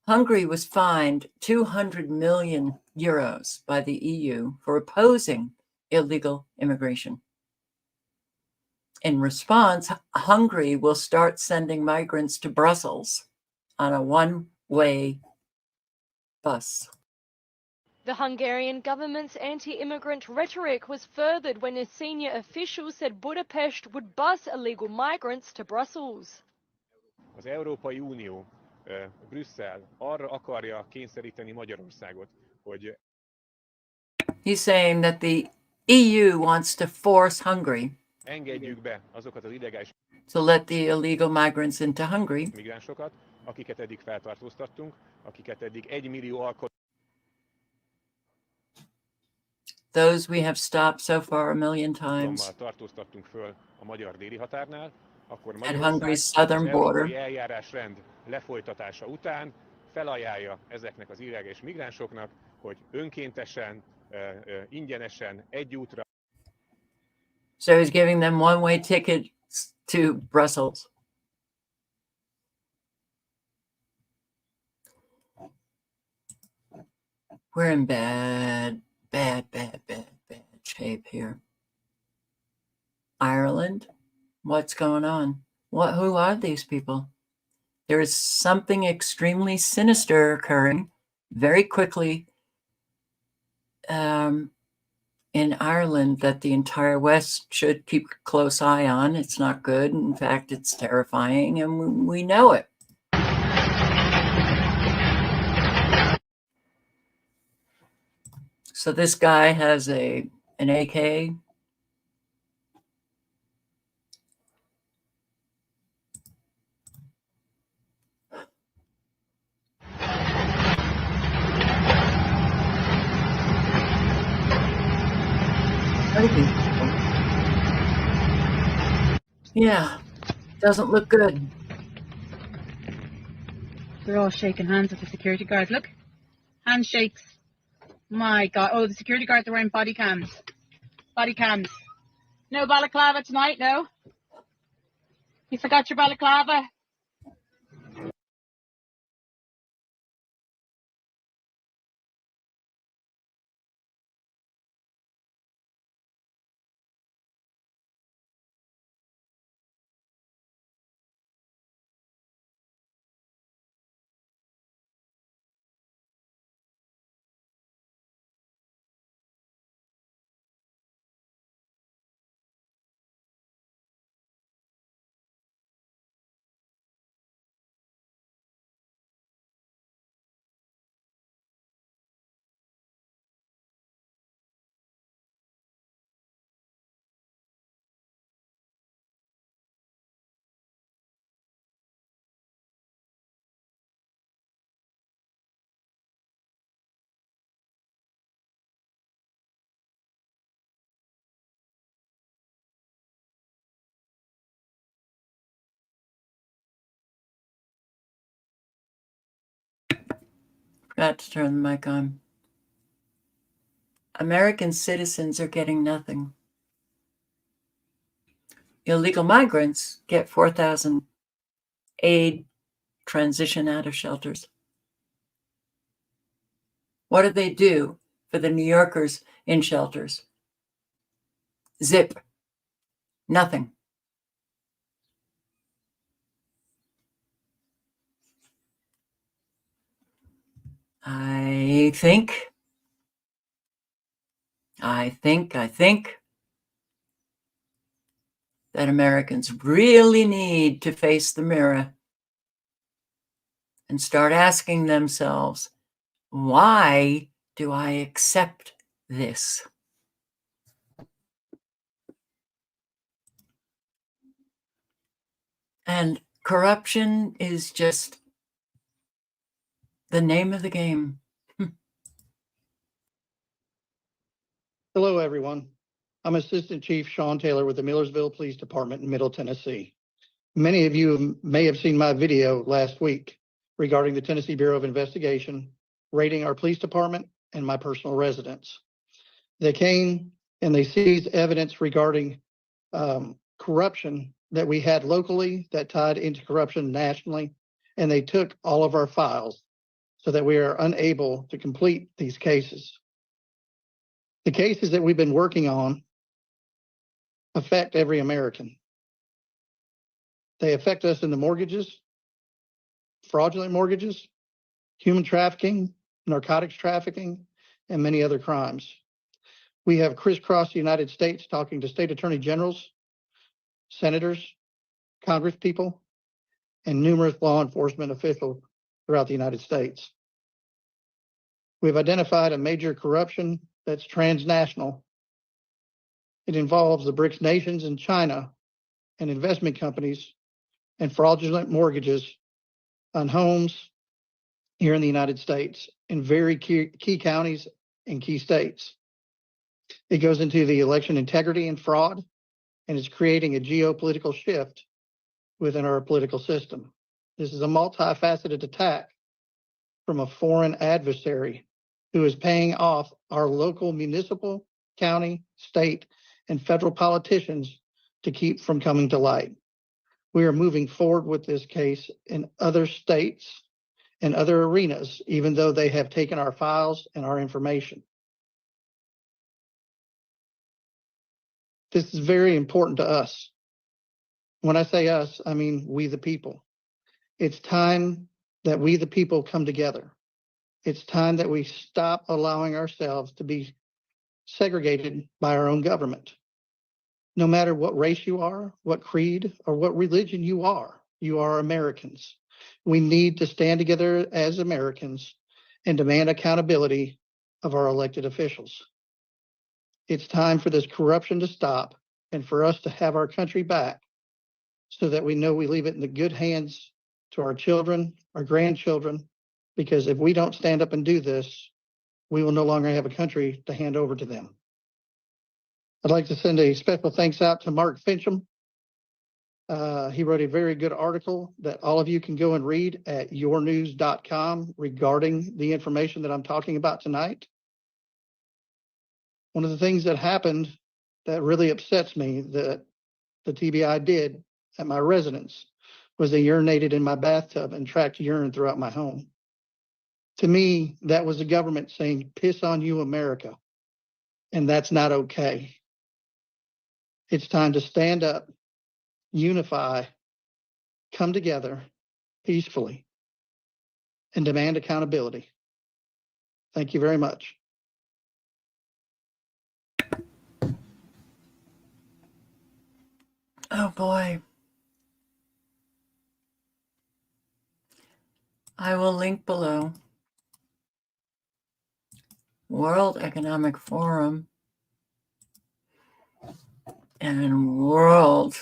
Hungary was fined 200 million euros by the EU for opposing illegal immigration. In response, Hungary will start sending migrants to Brussels on a one-way bus. The Hungarian government's anti-immigrant rhetoric was furthered when a senior official said Budapest would bus illegal migrants to Brussels. Az Európai Unió, Brüsszel arra akarja kényszeríteni Magyarországot, hogy He's saying that the EU wants to force Hungary engedjük be azokat az illegális to let the illegal migrants into Hungary migránsokat, akiket eddig feltartóztattunk, akiket eddig 1 millió alkalommal those we have stopped so far a million times tartóztattunk föl a magyar déli határnál, akkor at Hungary's Magyarország southern az border. európai eljárásrend lefolytatása után felajánlja ezeknek az illegális migránsoknak, hogy önkéntesen, ingyenesen, egy útra. So he's giving them one-way tickets to Brussels. We're in bad shape here. Ireland, what's going on? Who are these people? There is something extremely sinister occurring very quickly in Ireland that the entire West should keep a close eye on. It's not good. In fact, it's terrifying, and we know it. So this guy has an AK. Yeah, doesn't look good. They're all shaking hands with the security guard. Look, handshakes. My God. Oh, the security guards are wearing body cams. Body cams. No balaclava tonight, no? You forgot your balaclava? Forgot to turn the mic on. American citizens are getting nothing. Illegal migrants get 4,000 aid transition out of shelters. What do they do for the New Yorkers in shelters? Zip. Nothing. I think that Americans really need to face the mirror and start asking themselves, why do I accept this? And corruption is just the name of the game. Hello, everyone. I'm Assistant Chief Sean Taylor with the Millersville Police Department in Middle Tennessee. Many of you may have seen my video last week regarding the Tennessee Bureau of Investigation raiding our police department and my personal residence. They came and they seized evidence regarding corruption that we had locally that tied into corruption nationally, and they took all of our files so that we are unable to complete these cases. The cases that we've been working on affect every American. They affect us in the mortgages, fraudulent mortgages, human trafficking, narcotics trafficking, and many other crimes. We have crisscrossed the United States talking to state attorney generals, senators, congresspeople, and numerous law enforcement officials throughout the United States. We've identified a major corruption that's transnational. It involves the BRICS nations and China and investment companies and fraudulent mortgages on homes here in the United States in very key counties and key states. It goes into the election integrity and fraud, and it's creating a geopolitical shift within our political system. This is a multifaceted attack from a foreign adversary who is paying off our local municipal, county, state, and federal politicians to keep from coming to light. We are moving forward with this case in other states and other arenas, even though they have taken our files and our information. This is very important to us. When I say us, I mean we the people. It's time that we, the people, come together. It's time that we stop allowing ourselves to be segregated by our own government. No matter what race you are, what creed, or what religion you are Americans. We need to stand together as Americans and demand accountability of our elected officials. It's time for this corruption to stop and for us to have our country back so that we know we leave it in the good hands to our children, our grandchildren, because if we don't stand up and do this, we will no longer have a country to hand over to them. I'd like to send a special thanks out to Mark Fincham. He wrote a very good article that all of you can go and read at yournews.com regarding the information that I'm talking about tonight. One of the things that happened that really upsets me that the TBI did at my residence was they urinated in my bathtub and tracked urine throughout my home. To me, that was the government saying, piss on you, America. And that's not okay. It's time to stand up, unify, come together peacefully, and demand accountability. Thank you very much. Oh boy. I will link below. World Economic Forum and World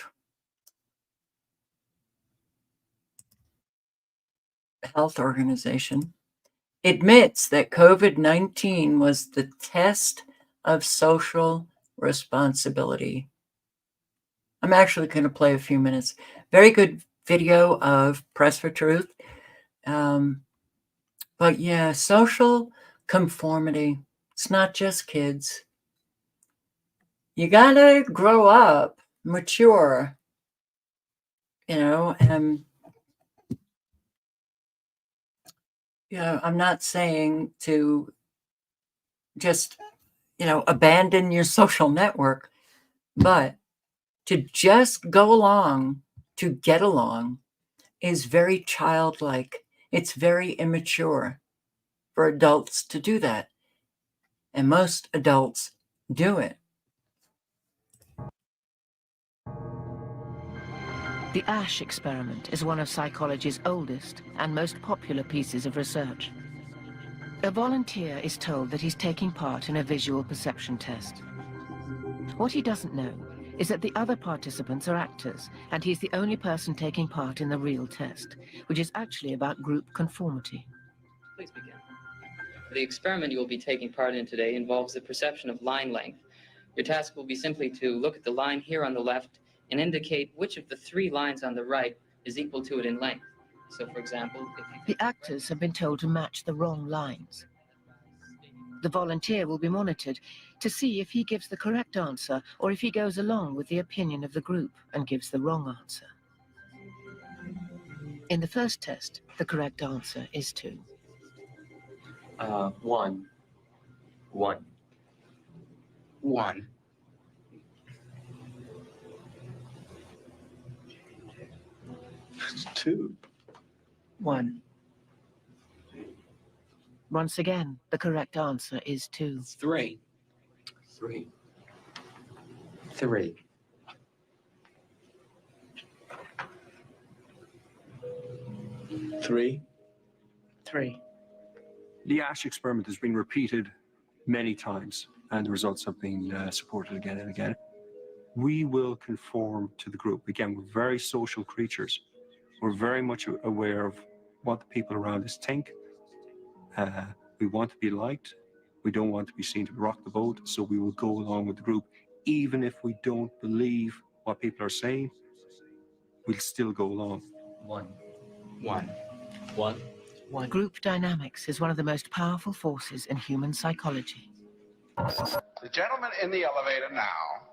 Health Organization admits that COVID-19 was the test of social responsibility. I'm actually going to play a few minutes. Very good video of Press for Truth. But yeah, social conformity. It's not just kids. You gotta grow up, mature, and I'm not saying to just, abandon your social network, but to just go along, to get along, is very childlike. It's very immature for adults to do that. And most adults do it. The Ash experiment is one of psychology's oldest and most popular pieces of research. A volunteer is told that he's taking part in a visual perception test. What he doesn't know is that the other participants are actors, and he's the only person taking part in the real test, which is actually about group conformity. Please begin. The experiment you will be taking part in today involves the perception of line length. Your task will be simply to look at the line here on the left and indicate which of the 3 lines on the right is equal to it in length. So, for example, The actors have been told to match the wrong lines. The volunteer will be monitored to see if he gives the correct answer or if he goes along with the opinion of the group and gives the wrong answer. In the first test, the correct answer is 2. 1. 1. 1. 2. 1. Once again, the correct answer is 2. 3. 3. 3. 3. 3. The Ash experiment has been repeated many times, and the results have been supported again and again. We will conform to the group. Again, we're very social creatures. We're very much aware of what the people around us think. We want to be liked. We don't want to be seen to rock the boat, so we will go along with the group. Even if we don't believe what people are saying, we'll still go along. 1. 1. 1. Group dynamics is one of the most powerful forces in human psychology. The gentleman in the elevator now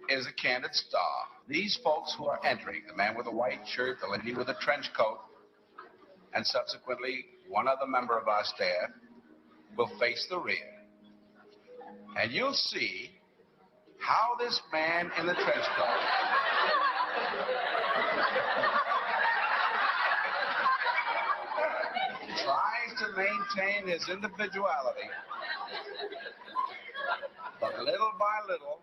is a candid star. These folks who are entering, the man with a white shirt, the lady with a trench coat, and subsequently one other member of our staff, will face the rear. And you'll see how this man in the trench coat to maintain his individuality. But little by little,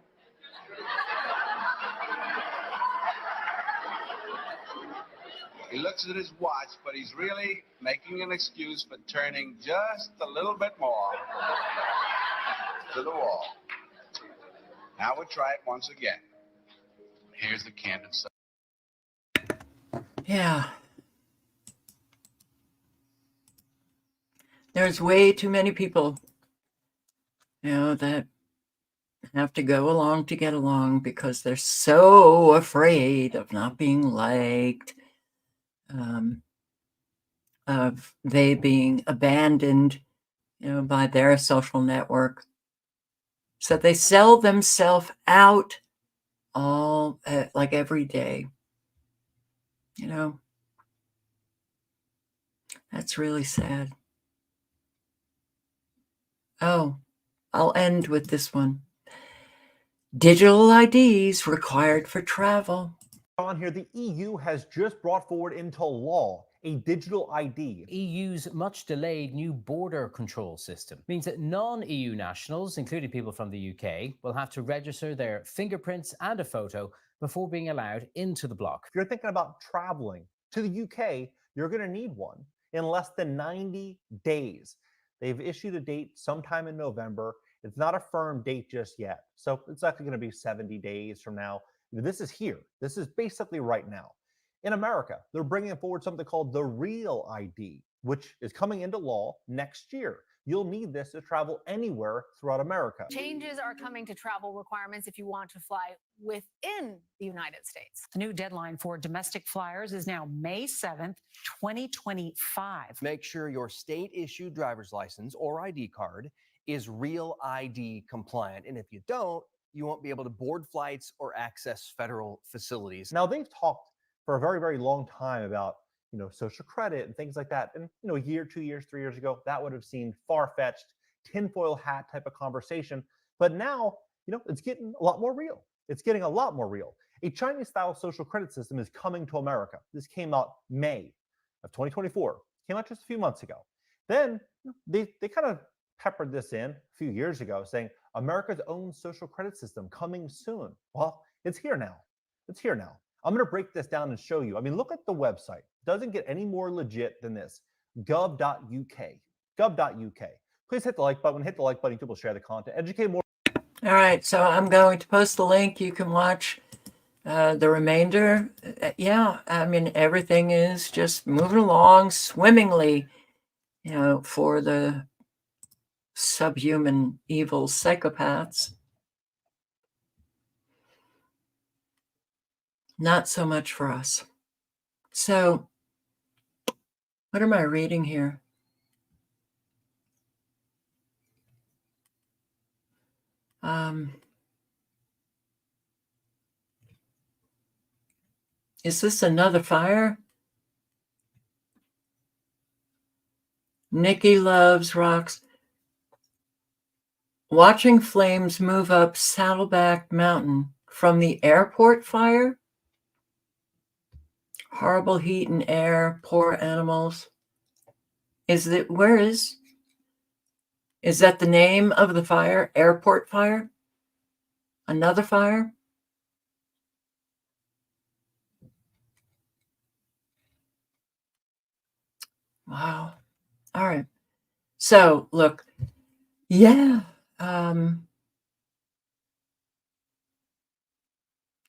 he looks at his watch, but he's really making an excuse for turning just a little bit more to the wall. Now we'll try it once again. Here's the candid side. Yeah. There's way too many people, that have to go along to get along because they're so afraid of not being liked, of they being abandoned, by their social network. So they sell themselves out all like every day. That's really sad. Oh, I'll end with this one. Digital IDs required for travel. On here, the EU has just brought forward into law a digital ID. EU's much delayed new border control system means that non-EU nationals, including people from the UK, will have to register their fingerprints and a photo before being allowed into the bloc. If you're thinking about traveling to the UK, you're going to need one in less than 90 days. They've issued a date sometime in November. It's not a firm date just yet. So it's actually going to be 70 days from now. This is here. This is basically right now. In America, they're bringing forward something called the Real ID, which is coming into law next year. You'll need this to travel anywhere throughout America. Changes are coming to travel requirements if you want to fly within the United States. The new deadline for domestic flyers is now May 7th, 2025. Make sure your state-issued driver's license or ID card is Real ID compliant. And if you don't, you won't be able to board flights or access federal facilities. Now, they've talked for a very, very long time about, social credit and things like that. And, a year, 2 years, 3 years ago, that would have seemed far-fetched, tinfoil hat type of conversation. But now, it's getting a lot more real. It's getting a lot more real. A Chinese-style social credit system is coming to America. This came out May of 2024. Came out just a few months ago. Then they kind of peppered this in a few years ago, saying America's own social credit system coming soon. Well, it's here now. It's here now. I'm going to break this down and show you. I mean, look at the website. It doesn't get any more legit than this. Gov.uk. Gov.uk. Please hit the like button. Hit the like button. People share the content. Educate more. All right. So I'm going to post the link. You can watch the remainder. Yeah. I mean, everything is just moving along swimmingly, for the subhuman evil psychopaths. Not so much for us. So, what am I reading here? Is this another fire? Nikki loves rocks. Watching flames move up Saddleback Mountain from the airport fire. Horrible heat and air, poor animals. Is that the name of the fire? Airport fire? Another fire? Wow. All right. So look, yeah.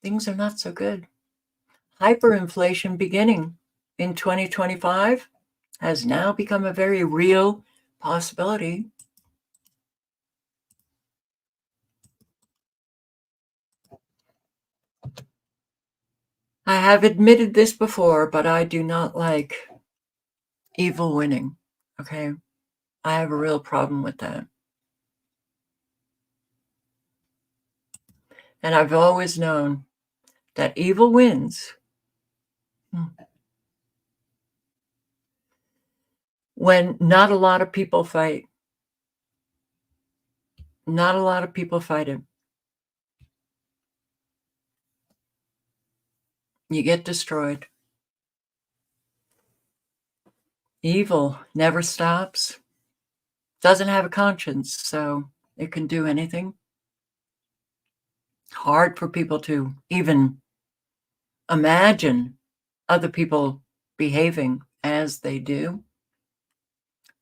Things are not so good. Hyperinflation beginning in 2025 has now become a very real possibility. I have admitted this before, but I do not like evil winning. Okay? I have a real problem with that. And I've always known that evil wins when not a lot of people fight. Not a lot of people fight it. You get destroyed. Evil never stops, doesn't have a conscience, so it can do anything. Hard for people to even imagine other people behaving as they do.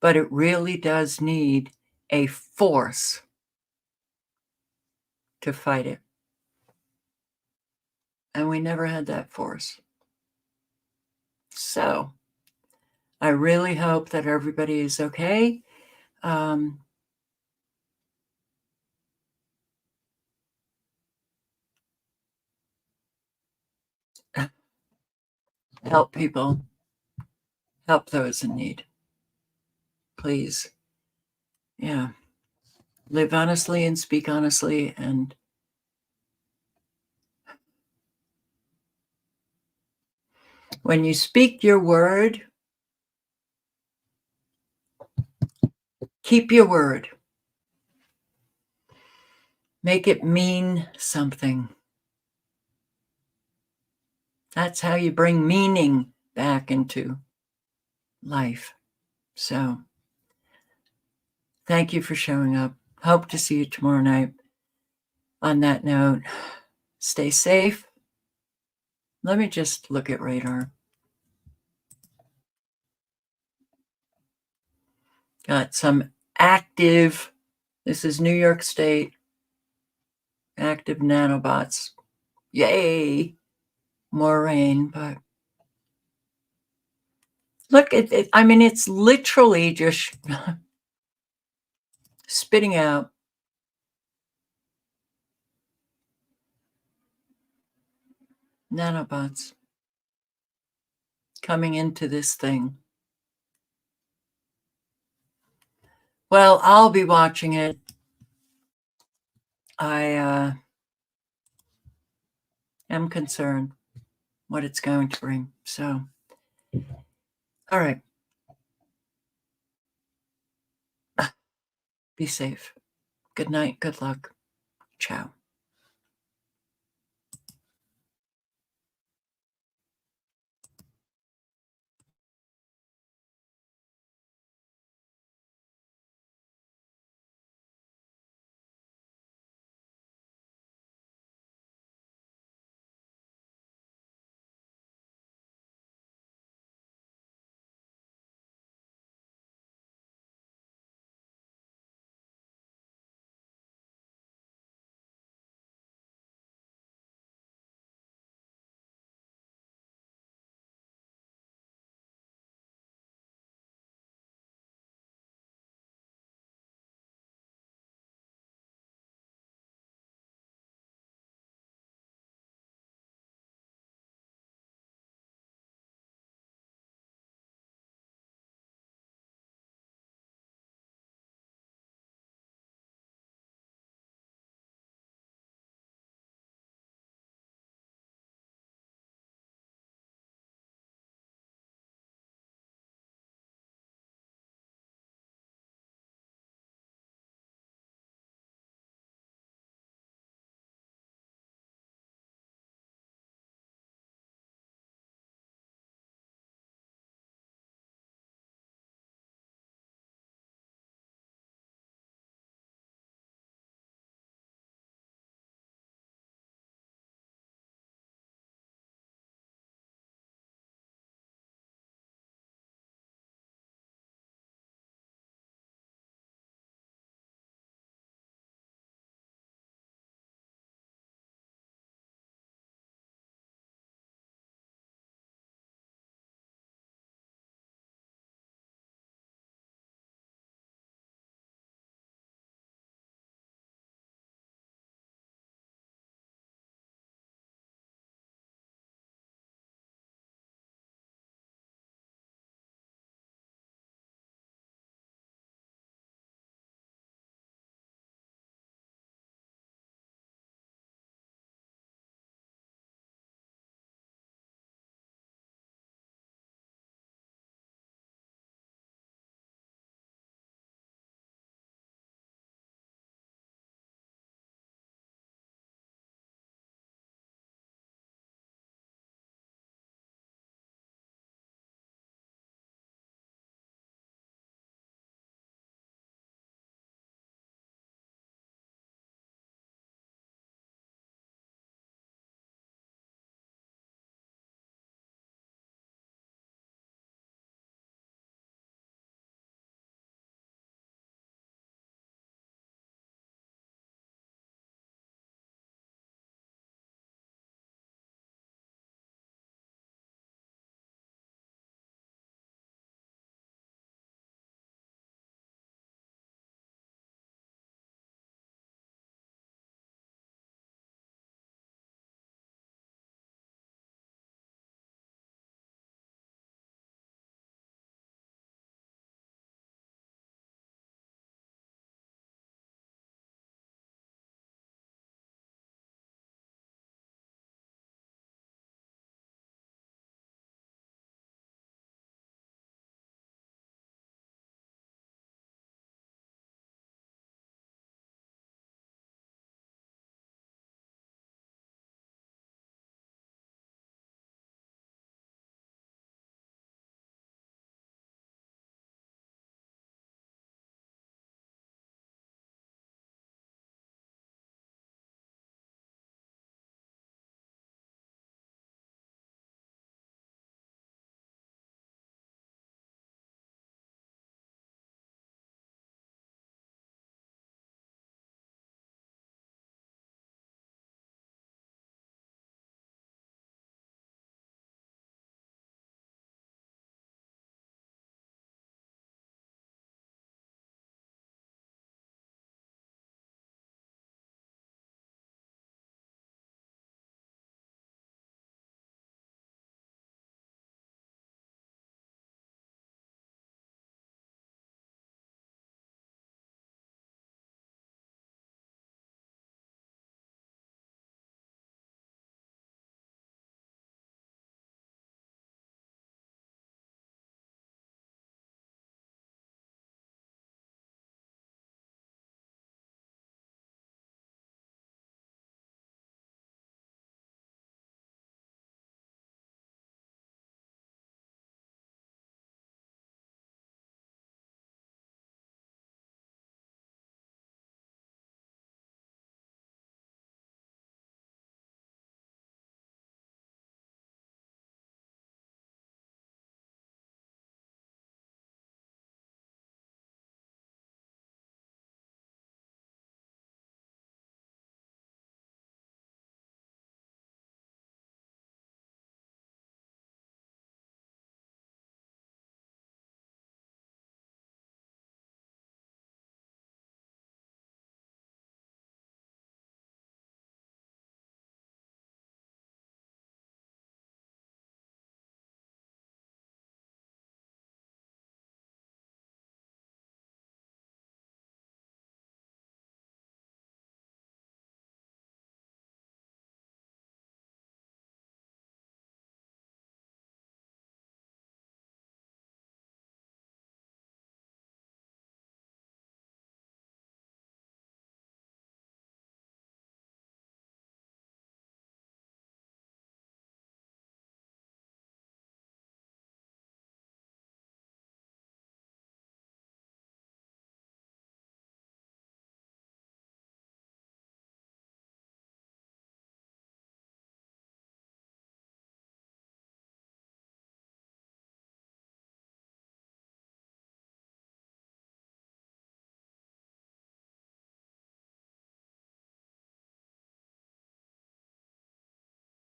But it really does need a force to fight it. And we never had that force. So I really hope that everybody is okay. Help people, help those in need. Please. Yeah. Live honestly and speak honestly. And when you speak your word, keep your word. Make it mean something. That's how you bring meaning back into life. So thank you for showing up. Hope to see you tomorrow night. On that note, stay safe. Let me just look at radar. Got some active, this is New York State, active nanobots. Yay! More rain, but look at it. I mean, it's literally just spitting out nanobots coming into this thing. Well, I'll be watching it. I am concerned what it's going to bring. So, all right. Be safe. Good night. Good luck. Ciao.